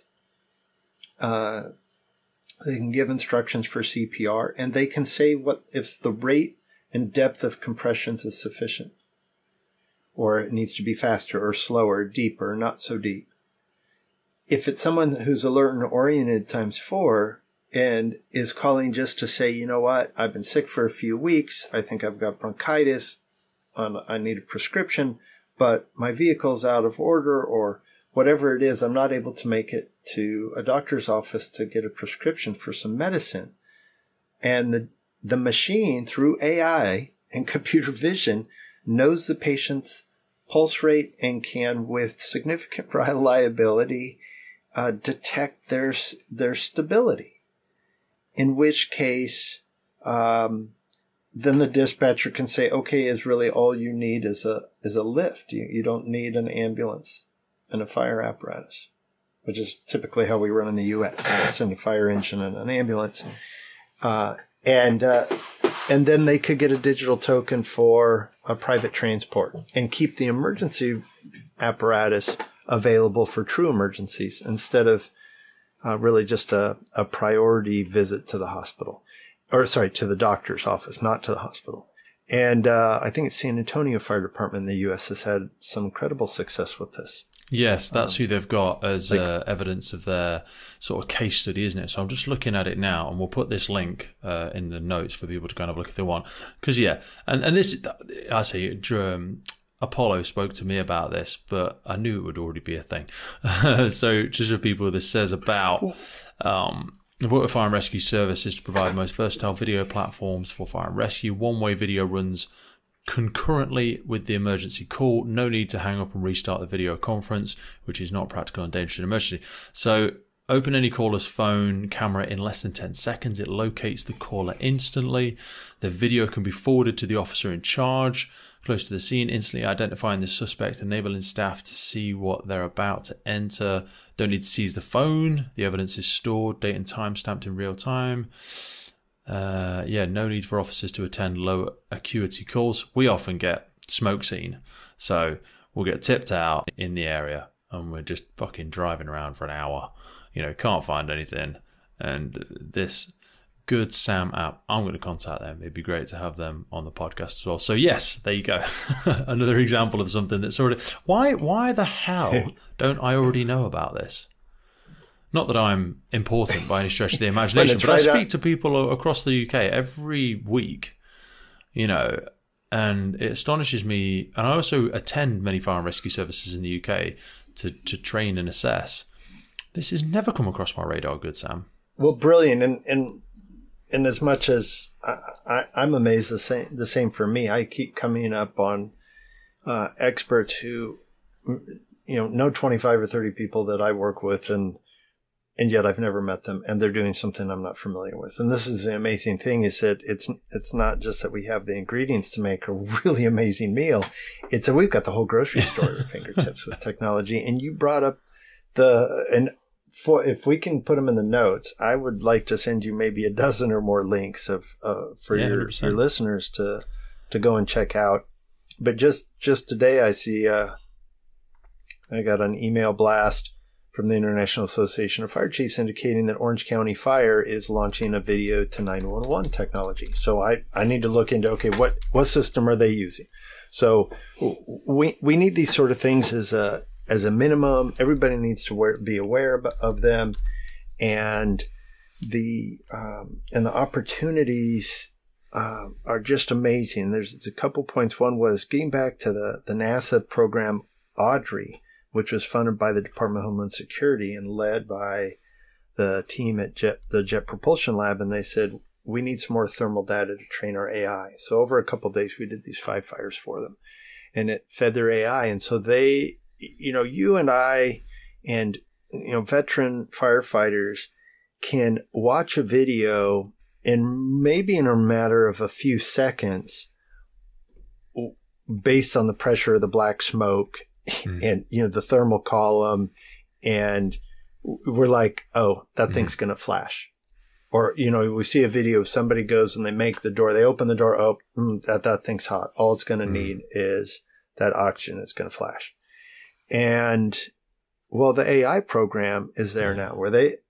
They can give instructions for CPR, and they can say what if the rate and depth of compressions is sufficient, or it needs to be faster or slower, deeper, not so deep. If it's someone who's alert and oriented ×4 and is calling just to say, you know what, I've been sick for a few weeks, I think I've got bronchitis, I need a prescription, but my vehicle's out of order, or whatever it is, I'm not able to make it to a doctor's office to get a prescription for some medicine. And the machine, through AI and computer vision, knows the patient's pulse rate and can, with significant reliability, detect their stability. In which case, then the dispatcher can say, okay, is really all you need is a lift. You don't need an ambulance and a fire apparatus, which is typically how we run in the U.S. Send a fire engine and an ambulance. And then they could get a digital token for a private transport and keep the emergency apparatus available for true emergencies instead of really just a priority visit to the hospital. Or, sorry, to the doctor's office, not to the hospital. And I think it's San Antonio Fire Department in the U.S. has had some incredible success with this. Yes, that's who they've got as evidence of their sort of case study, isn't it? So I'm just looking at it now, and we'll put this link in the notes for people to kind of look if they want. Because, yeah, and this, I say, Apollo spoke to me about this, but I knew it would already be a thing. So just for people, this says about Voter Fire and Rescue Services to provide the most versatile video platforms for fire and rescue. One-way video runs concurrently with the emergency call. No need to hang up and restart the video conference, which is not practical and dangerous in an emergency. So open any caller's phone camera in less than 10 seconds. It locates the caller instantly. The video can be forwarded to the officer in charge close to the scene, instantly identifying the suspect, enabling staff to see what they're about to enter. Don't need to seize the phone. The evidence is stored, date and time stamped in real time. No need for officers to attend low acuity calls. We often get smoke scene. So we'll get tipped out in the area and we're just fucking driving around for an hour. You know, can't find anything. And this Good Sam app, I'm going to contact them. It'd be great to have them on the podcast as well. So yes, there you go. Another example of something that's already... Why the hell don't I already know about this? Not that I'm important by any stretch of the imagination, but I speak to people across the UK every week, you know, and it astonishes me. And I also attend many fire and rescue services in the UK to train and assess. This has never come across my radar, Good Sam. Well, brilliant. And as much as I'm amazed, the same for me. I keep coming up on experts who, know 25 or 30 people that I work with, and yet I've never met them, and they're doing something I'm not familiar with. And this is the amazing thing, is that it's not just that we have the ingredients to make a really amazing meal. It's that we've got the whole grocery store at our fingertips with technology. And you brought up if we can put them in the notes, I would like to send you maybe a dozen or more links for your listeners to go and check out. But just today, I see I got an email blast from the International Association of Fire Chiefs indicating that Orange County Fire is launching a video to 911 technology. So I need to look into, okay, what system are they using? So we need these sort of things as a minimum. Everybody needs to be aware of them, and the opportunities are just amazing. There's a couple points. One was getting back to the NASA program Audrey, which was funded by the Department of Homeland Security and led by the team at the Jet Propulsion Lab. And they said, we need some more thermal data to train our AI. So over a couple of days, we did these 5 fires for them, and it fed their AI. And so they, you and I and, veteran firefighters can watch a video and maybe in a matter of a few seconds, based on the pressure of the black smoke and, the thermal column, and we're like, oh, that thing's going to flash. Or, we see a video of somebody goes and they make the door, they open the door, oh, that thing's hot. All it's going to need is that oxygen. It's going to flash. And Well, the AI program is there now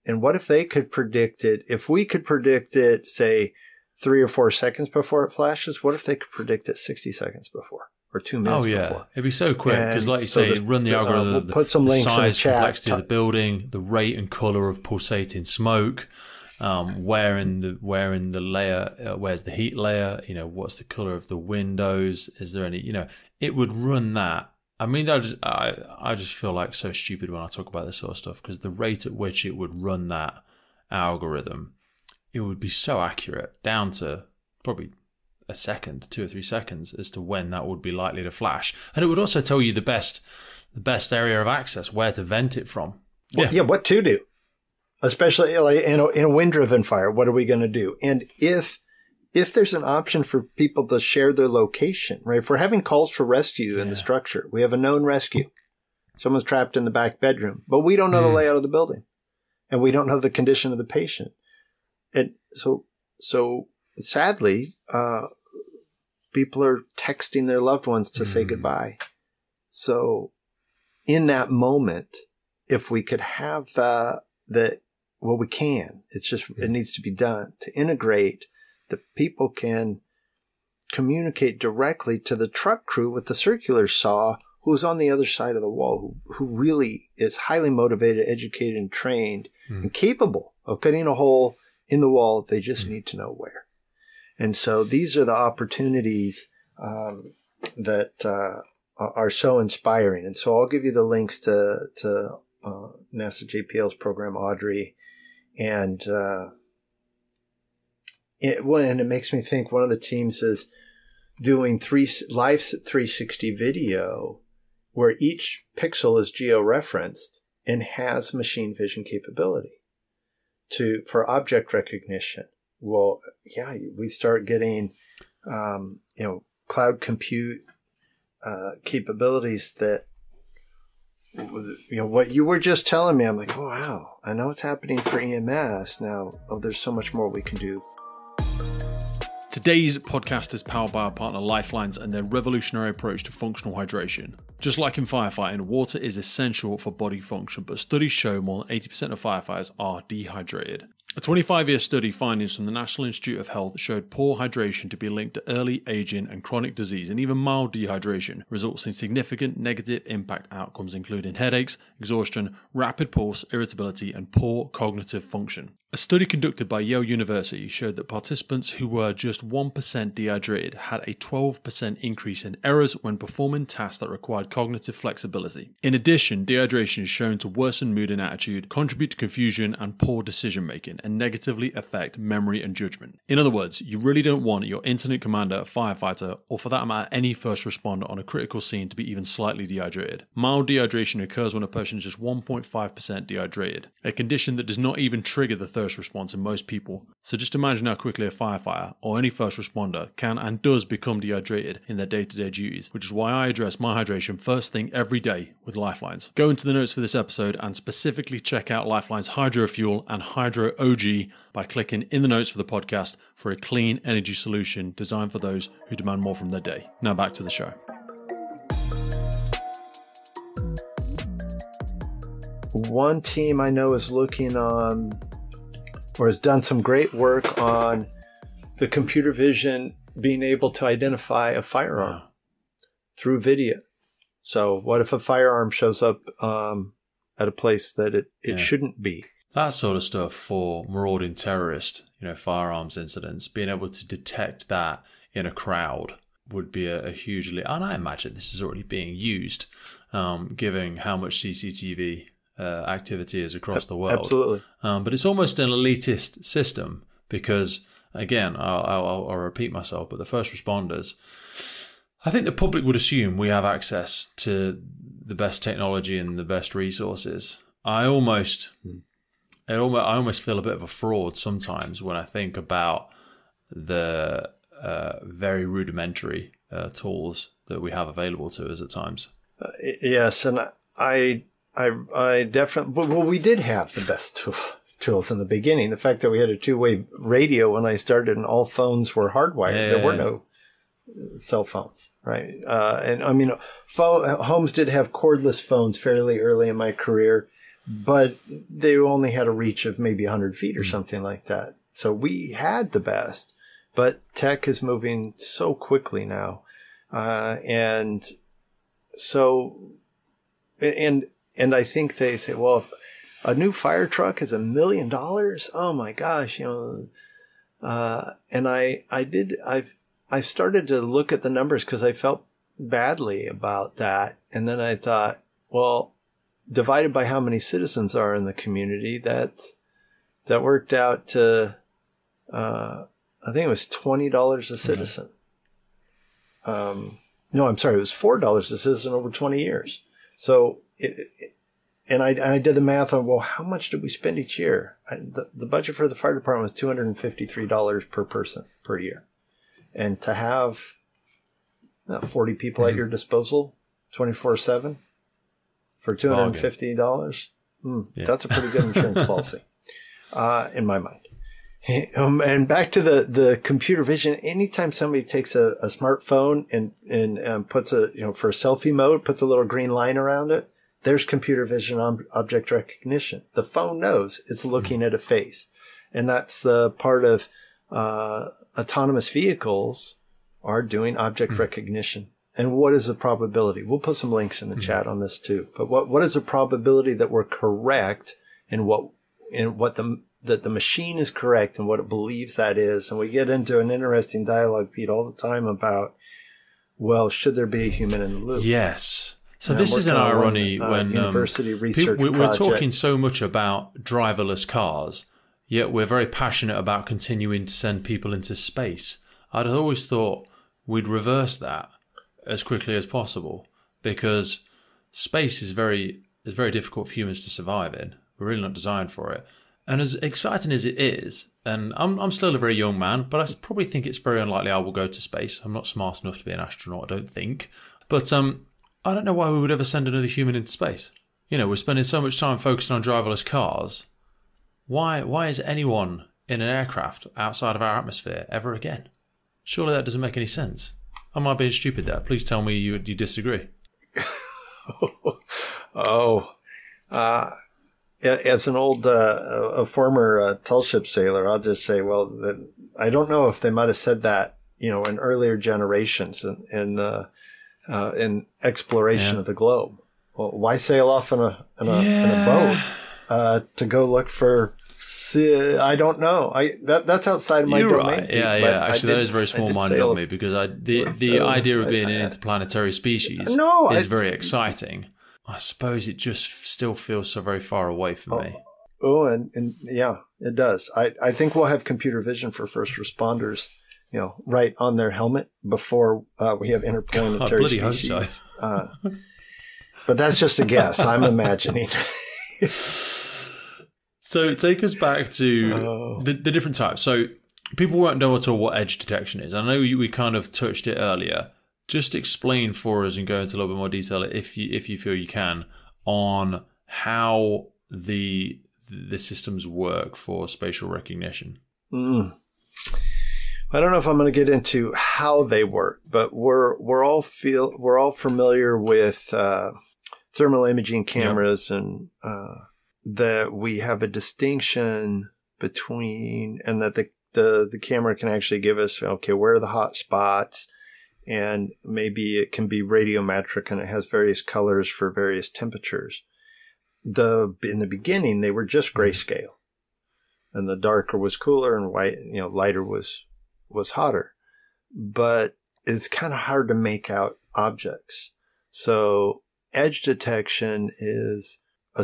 and what if they could predict it? If we could predict it, say 3 or 4 seconds before it flashes, what if they could predict it 60 seconds before or 2 minutes before? It'd be so quick because, like you say, run the algorithm, we'll put some links size, in the chat. complexity of the building, the rate and color of pulsating smoke, where in the layer, where's the heat layer? What's the color of the windows? Is there any? It would run that. I mean, I just feel like so stupid when I talk about this sort of stuff because the rate at which it would run that algorithm, it would be so accurate down to probably a second, 2 or 3 seconds as to when that would be likely to flash. And it would also tell you the best area of access, where to vent it from. What to do, especially like in a wind-driven fire. What are we going to do? And if there's an option for people to share their location, right? If we're having calls for rescue in the structure, we have a known rescue. Someone's trapped in the back bedroom, but we don't know the layout of the building and we don't know the condition of the patient. And so sadly, people are texting their loved ones to say goodbye. So in that moment, if we could have we can, it needs to be done to integrate. The people can communicate directly to the truck crew with the circular saw who's on the other side of the wall, who really is highly motivated, educated, and trained and capable of cutting a hole in the wall. They just need to know where. And so these are the opportunities that are so inspiring. And so I'll give you the links to NASA JPL's program, Audrey, and it makes me think one of the teams is doing live 360 video where each pixel is geo-referenced and has machine vision capability for object recognition. Well, we start getting, cloud compute capabilities that, what you were just telling me, I'm like, oh, wow, I know what's happening for EMS now. Oh, there's so much more we can do. Today's podcast is powered by our partner Lifelines and their revolutionary approach to functional hydration. Just like in firefighting, water is essential for body function, but studies show more than 80% of firefighters are dehydrated. A 25-year study findings from the National Institute of Health showed poor hydration to be linked to early aging and chronic disease, and even mild dehydration results in significant negative impact outcomes including headaches, exhaustion, rapid pulse, irritability, and poor cognitive function. A study conducted by Yale University showed that participants who were just 1% dehydrated had a 12% increase in errors when performing tasks that required cognitive flexibility. In addition, dehydration is shown to worsen mood and attitude, contribute to confusion and poor decision making, and negatively affect memory and judgment. In other words, you really don't want your incident commander, firefighter, or for that matter any first responder on a critical scene to be even slightly dehydrated. Mild dehydration occurs when a person is just 1.5% dehydrated, a condition that does not even trigger the thirst response in most people. So just imagine how quickly a firefighter or any first responder can and does become dehydrated in their day-to-day duties, which is why I address my hydration first thing every day with Lifelines. Go into the notes for this episode and specifically check out Lifeline's Hydro Fuel and Hydro OG by clicking in the notes for the podcast for a clean energy solution designed for those who demand more from their day. Now back to the show. One team I know is looking on or has done some great work on the computer vision being able to identify a firearm through video. So what if a firearm shows up at a place that it shouldn't be? That sort of stuff for marauding terrorist, firearms incidents, being able to detect that in a crowd would be a hugely, and I imagine this is already being used, given how much CCTV activity is across the world. Absolutely. But it's almost an elitist system because, again, I'll repeat myself, but the first responders, I think the public would assume we have access to the best technology and the best resources. I almost feel a bit of a fraud sometimes when I think about the very rudimentary tools that we have available to us at times. Yes, and I definitely, well, we did have the best tools in the beginning. The fact that we had a two-way radio when I started and all phones were hardwired. There were cell phones, right? And I mean, homes did have cordless phones fairly early in my career, but they only had a reach of maybe 100 feet or something like that. So we had the best, but tech is moving so quickly now. And I think they say, well, if a new fire truck is $1 million, oh my gosh, and I started to look at the numbers because I felt badly about that. And then I thought, well, divided by how many citizens are in the community, that worked out to, I think it was $20 a citizen. No, I'm sorry, it was $4 a citizen over 20 years. So, I did the math on, well, how much did we spend each year? The budget for the fire department was $253 per person per year. And to have 40 people at your disposal 24/7 for $250, that's a pretty good insurance policy, in my mind. And back to the computer vision. Anytime somebody takes a smartphone and puts for a selfie mode, puts a little green line around it, there's computer vision on object recognition. The phone knows it's looking at a face. And that's the part of autonomous vehicles are doing object recognition. And what is the probability? We'll put some links in the chat on this too. But what is the probability that we're correct in that the machine is correct and what it believes that is? And we get into an interesting dialogue, Pete, all the time about, well, should there be a human in the loop? Yes. So this is an irony when university research we're talking so much about driverless cars, yet we're very passionate about continuing to send people into space. I'd always thought we'd reverse that as quickly as possible, because space is very difficult for humans to survive in. We're really not designed for it. And as exciting as it is, and I'm still a very young man, but I probably think it's very unlikely I will go to space. I'm not smart enough to be an astronaut, I don't think. But I don't know why we would ever send another human into space. We're spending so much time focusing on driverless cars. Why is anyone in an aircraft outside of our atmosphere ever again? Surely that doesn't make any sense. Am I being stupid there? Please tell me you disagree. As an old, a former tall ship sailor, I'll just say, well, I don't know if they might have said that, in earlier generations in exploration of the globe. Well, why sail off in a boat to go look for? I don't know. That's outside of my domain. Right. Yeah. Actually, that is very small-minded of me, because the idea of being an interplanetary species is very exciting. I suppose it just still feels so very far away for me. Oh, and yeah, it does. I think we'll have computer vision for first responders, right on their helmet before we have interplanetary species. But that's just a guess. I'm imagining. So take us back to the different types. So people won't know at all what edge detection is. I know we kind of touched it earlier. Just explain for us and go into a little bit more detail, if you feel you can, on how the systems work for spatial recognition. I don't know if I'm going to get into how they work, but we're all familiar with thermal imaging cameras, and that we have a distinction between, and that the camera can actually give us, where are the hot spots. And maybe it can be radiometric, and it has various colors for various temperatures. In the beginning, they were just grayscale, and the darker was cooler, and white, lighter was hotter. But it's kind of hard to make out objects. So edge detection is a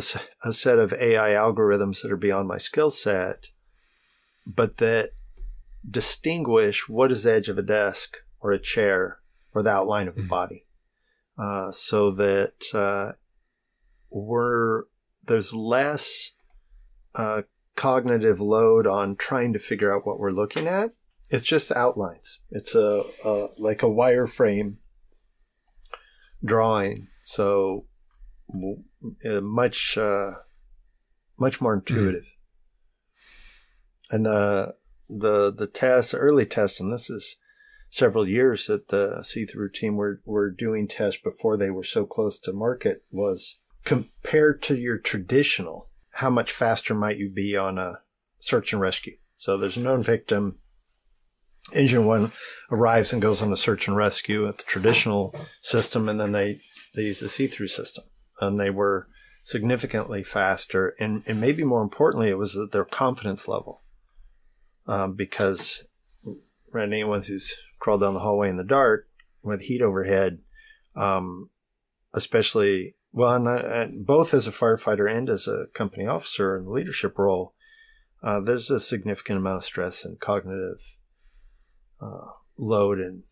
set of AI algorithms that are beyond my skill set, but that distinguish what is the edge of a desk or a chair or the outline of a body, so that there's less cognitive load on trying to figure out what we're looking at. It's just outlines. It's like a wireframe drawing, so much more intuitive. And the early test, and this is several years that the see-through team were doing tests before they were so close to market was compared to your traditional, how much faster might you be on a search and rescue? So there's a known victim. Engine 1 arrives and goes on a search and rescue at the traditional system, and then they use the see-through system. And they were significantly faster. And maybe more importantly, it was their confidence level. Because anyone who's crawled down the hallway in the dark with heat overhead, especially, both as a firefighter and as a company officer in the leadership role, there's a significant amount of stress and cognitive load, and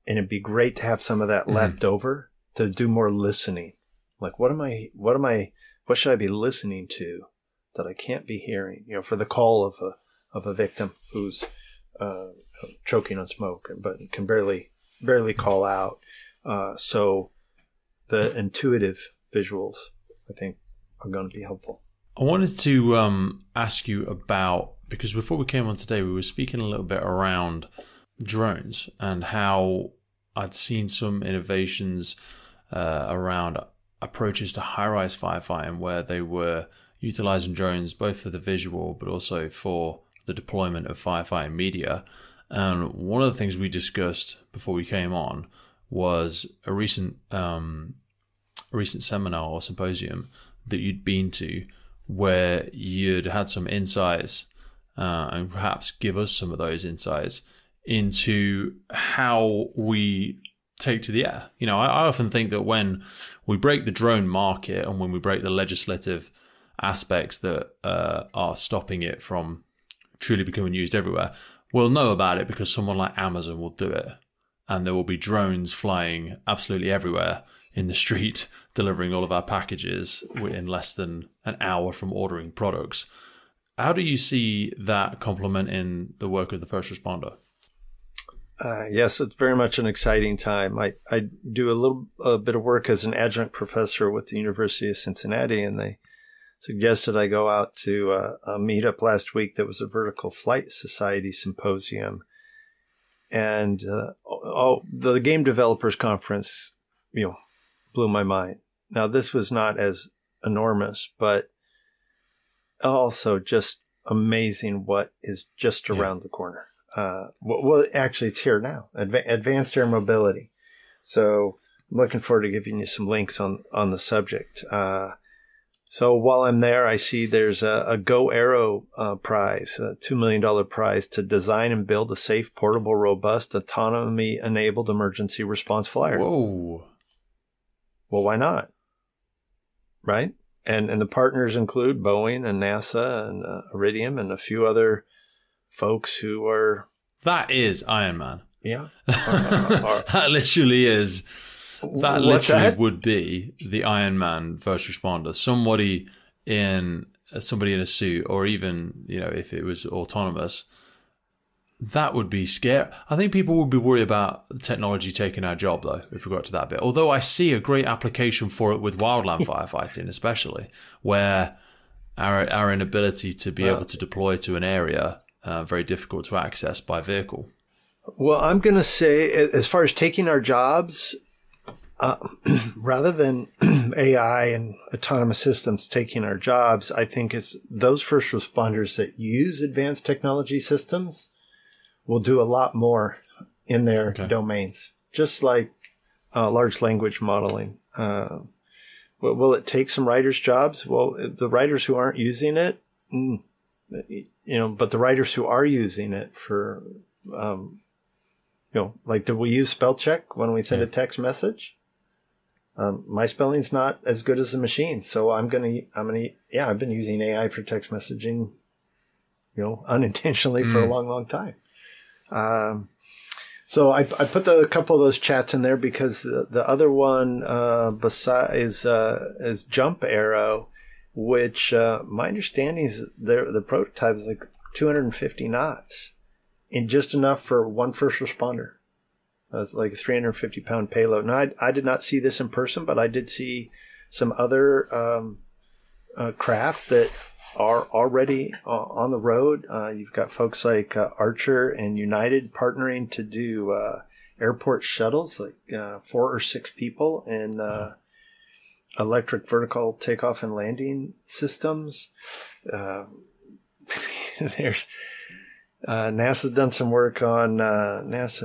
it'd be great to have some of that left over to do more listening. Like, what should I be listening to that I can't be hearing? For the call of a victim who's choking on smoke, but can barely call out. So the intuitive visuals, I think, are going to be helpful. I wanted to ask you about, because before we came on today, we were speaking a little bit around drones and how I'd seen some innovations around approaches to high-rise firefighting where they were utilizing drones both for the visual but also for the deployment of firefighting media. And one of the things we discussed before we came on was a recent seminar or symposium that you'd been to, where you'd had some insights and perhaps give us some of those insights into how we take to the air. I often think that when we break the drone market and when we break the legislative aspects that are stopping it from truly becoming used everywhere, we'll know about it because someone like Amazon will do it. And there will be drones flying absolutely everywhere in the street, delivering all of our packages in less than an hour from ordering products. How do you see that complementing the work of the first responder? Yes, it's very much an exciting time. I do a bit of work as an adjunct professor with the University of Cincinnati, and they suggested I go out to a meetup last week that was a Vertical Flight Society symposium. And the Game Developers Conference, blew my mind. Now, this was not as enormous, but also just amazing what is just around the corner. Well, actually, it's here now. Advanced air mobility. So I'm looking forward to giving you some links on the subject. So while I'm there, I see there's a Go Aero prize, a $2 million prize to design and build a safe, portable, robust, autonomy-enabled emergency response flyer. Whoa. Well, why not? Right? And the partners include Boeing and NASA and Iridium and a few other folks who are... That is Iron Man. Yeah. That literally is... That literally would be the Iron Man first responder. Somebody in a suit, or even, if it was autonomous, that would be scary. I think people would be worried about technology taking our job, though, if we got to that bit. Although I see a great application for it with wildland firefighting, especially, where our inability to be able to deploy to an area, very difficult to access by vehicle. Well, I'm going to say, as far as taking our jobs... rather than AI and autonomous systems taking our jobs, I think it's those first responders that use advanced technology systems will do a lot more in their domains, just like large language modeling. Will it take some writers' jobs? Well, the writers who aren't using it, but the writers who are using it for, like, do we use spell check when we send a text message? My spelling's not as good as the machine, so I've been using AI for text messaging, unintentionally for a long, long time. So I put a couple of those chats in there because the other one is Jump Arrow, which my understanding is the prototype is like 250 knots, and just enough for one first responder. It's like a 350-pound payload. Now, I did not see this in person, but I did see some other craft that are already on the road. You've got folks like Archer and United partnering to do airport shuttles, like 4 or 6 people, and electric vertical takeoff and landing systems. There's NASA's done some work on Advanced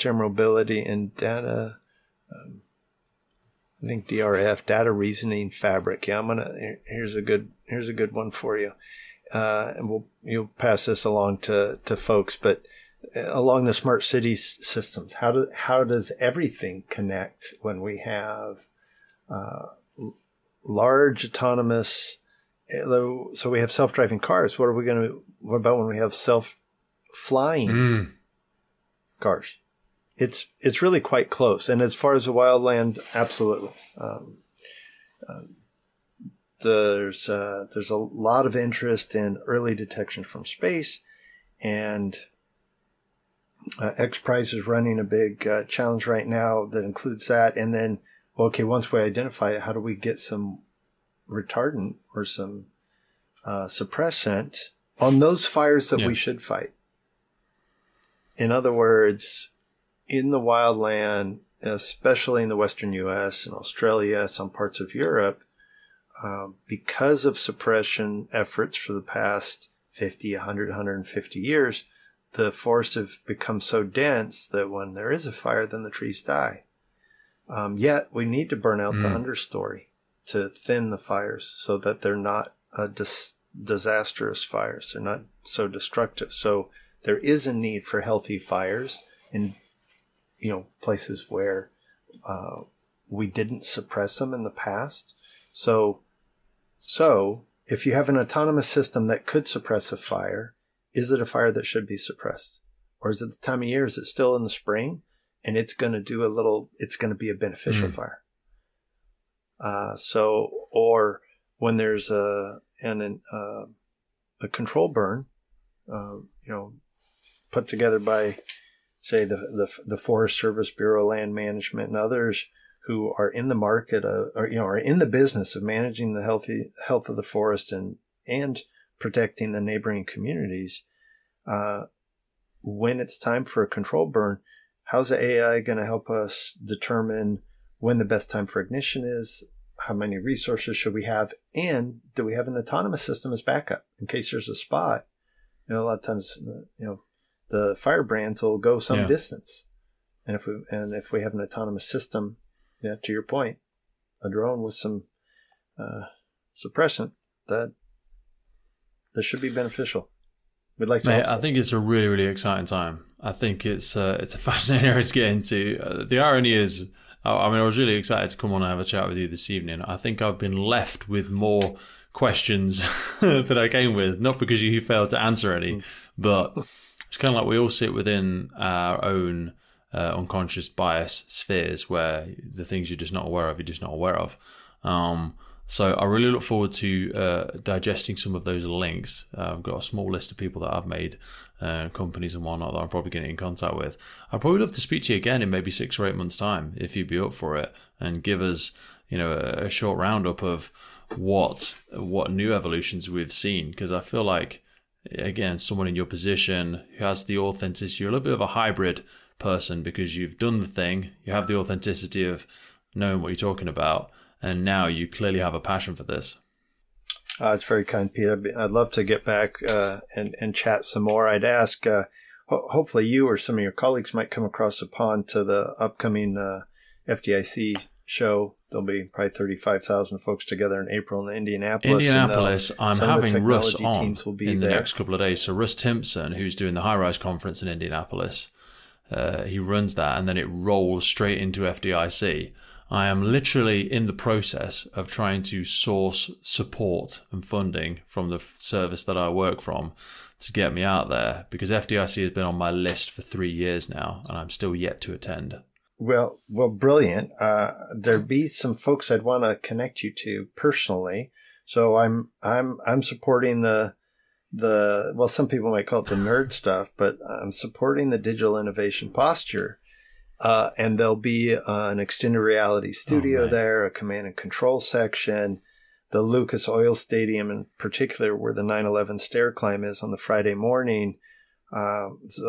Air Mobility and Data. I think DRF, Data Reasoning Fabric. Yeah, here's a good one for you, and you'll pass this along to folks. But along the smart cities systems, how does everything connect when we have large autonomous? So we have self-driving cars. What about when we have self-flying cars? It's really quite close. And as far as the wildland, absolutely. There's a lot of interest in early detection from space, and X Prize is running a big challenge right now that includes that. And then, once we identify it, how do we get some retardant or some suppressant on those fires that we should fight? In other words, in the wildland, especially in the Western U.S. and Australia, some parts of Europe, because of suppression efforts for the past 50, 100, 150 years, the forests have become so dense that when there is a fire, then the trees die. Yet we need to burn out the understory to thin the fires so that they're not disastrous fires. They're not so destructive. So there is a need for healthy fires in places where we didn't suppress them in the past. So if you have an autonomous system that could suppress a fire, is it a fire that should be suppressed? Or is it the time of year? Is it still in the spring? And it's going to be a beneficial fire. Or when there's a control burn, put together by, say, the Forest Service Bureau, Land Management, and others who are in the market are in the business of managing the health of the forest and protecting the neighboring communities. When it's time for a control burn, how's the AI going to help us determine when the best time for ignition is? How many resources should we have? And do we have an autonomous system as backup in case there's a spot? A lot of times, the fire brands will go some distance. And if we have an autonomous system, to your point, a drone with some suppressant, that should be beneficial. We'd like to. Mate, I think it's a really, really exciting time. I think it's a fascinating area to get into. The irony is, I was really excited to come on and have a chat with you this evening. I think I've been left with more questions that I came with, not because you failed to answer any, but it's kind of like we all sit within our own unconscious bias spheres where the things you're just not aware of. So I really look forward to digesting some of those links. I've got a small list of people that I've made, companies and whatnot that I'm probably getting in contact with. I'd probably love to speak to you again in maybe 6 or 8 months' time, if you'd be up for it, and give us, a short roundup of what new evolutions we've seen. Because I feel like, again, someone in your position who has the authenticity, you're a little bit of a hybrid person because you've done the thing, you have the authenticity of knowing what you're talking about, and now you clearly have a passion for this. It's very kind, Pete. I'd love to get back and chat some more. I'd ask, hopefully you or some of your colleagues might come across the pond to the upcoming FDIC show. There'll be probably 35,000 folks together in April in Indianapolis. I'm having Russ on in the next couple of days. So Russ Timpson, who's doing the High Rise Conference in Indianapolis, he runs that, and then it rolls straight into FDIC. I am literally in the process of trying to source support and funding from the service that I work from to get me out there, because FDIC has been on my list for 3 years now, and I'm still yet to attend. Well, brilliant. There'd be some folks I'd want to connect you to personally. So I'm supporting the some people might call it the nerd stuff, but I'm supporting the digital innovation posture. And there'll be an extended reality studio there, a command and control section. the Lucas Oil Stadium in particular, where the 9/11 stair climb is on the Friday morning. It's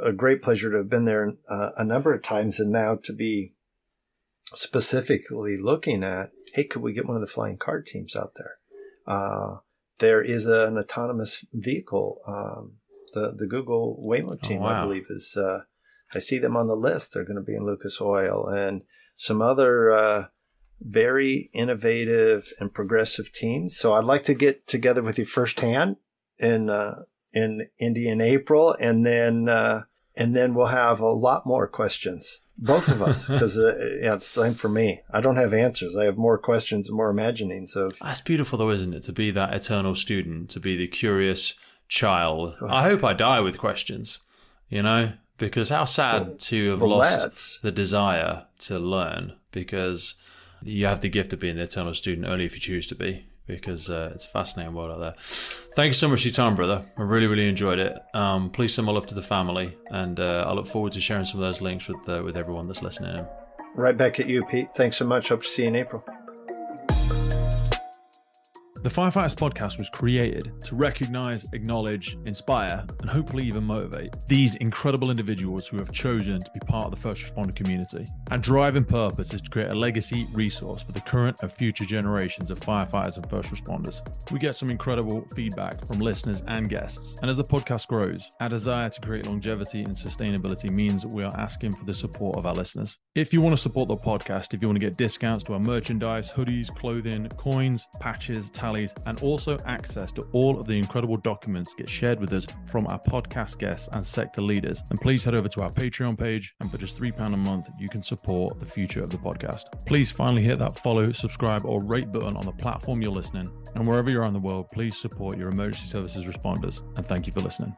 a great pleasure to have been there a number of times, and now to be specifically looking at, hey, could we get one of the flying car teams out there? There is an autonomous vehicle. The Google Waymo team, I believe, is, I see them on the list. They're going to be in Lucas Oil, and some other very innovative and progressive teams. So I'd like to get together with you firsthand in Indy in April, and then we'll have a lot more questions, both of us, because it's the same for me. I don't have answers. I have more questions and more imaginings of. That's beautiful, though, isn't it? To be that eternal student, to be the curious child. I hope I die with questions, because how sad to have lost the desire to learn, because you have the gift of being the eternal student only if you choose to be, because it's a fascinating world out there. Thank you so much for your time, brother. I really, really enjoyed it. Please send my love to the family, and I look forward to sharing some of those links with everyone that's listening in. Right back at you, Pete. Thanks so much. Hope to see you in April. The Firefighters podcast was created to recognize, acknowledge, inspire, and hopefully even motivate these incredible individuals who have chosen to be part of the first responder community. Our driving purpose is to create a legacy resource for the current and future generations of firefighters and first responders. We get some incredible feedback from listeners and guests, and as the podcast grows, our desire to create longevity and sustainability means that we are asking for the support of our listeners. If you want to support the podcast, if you want to get discounts to our merchandise, hoodies, clothing, coins, patches, and also access to all of the incredible documents get shared with us from our podcast guests and sector leaders, then please head over to our Patreon page, and for just £3 a month, you can support the future of the podcast. Please finally hit that follow, subscribe, or rate button on the platform you're listening, and wherever you're in the world, please support your emergency services responders, and thank you for listening.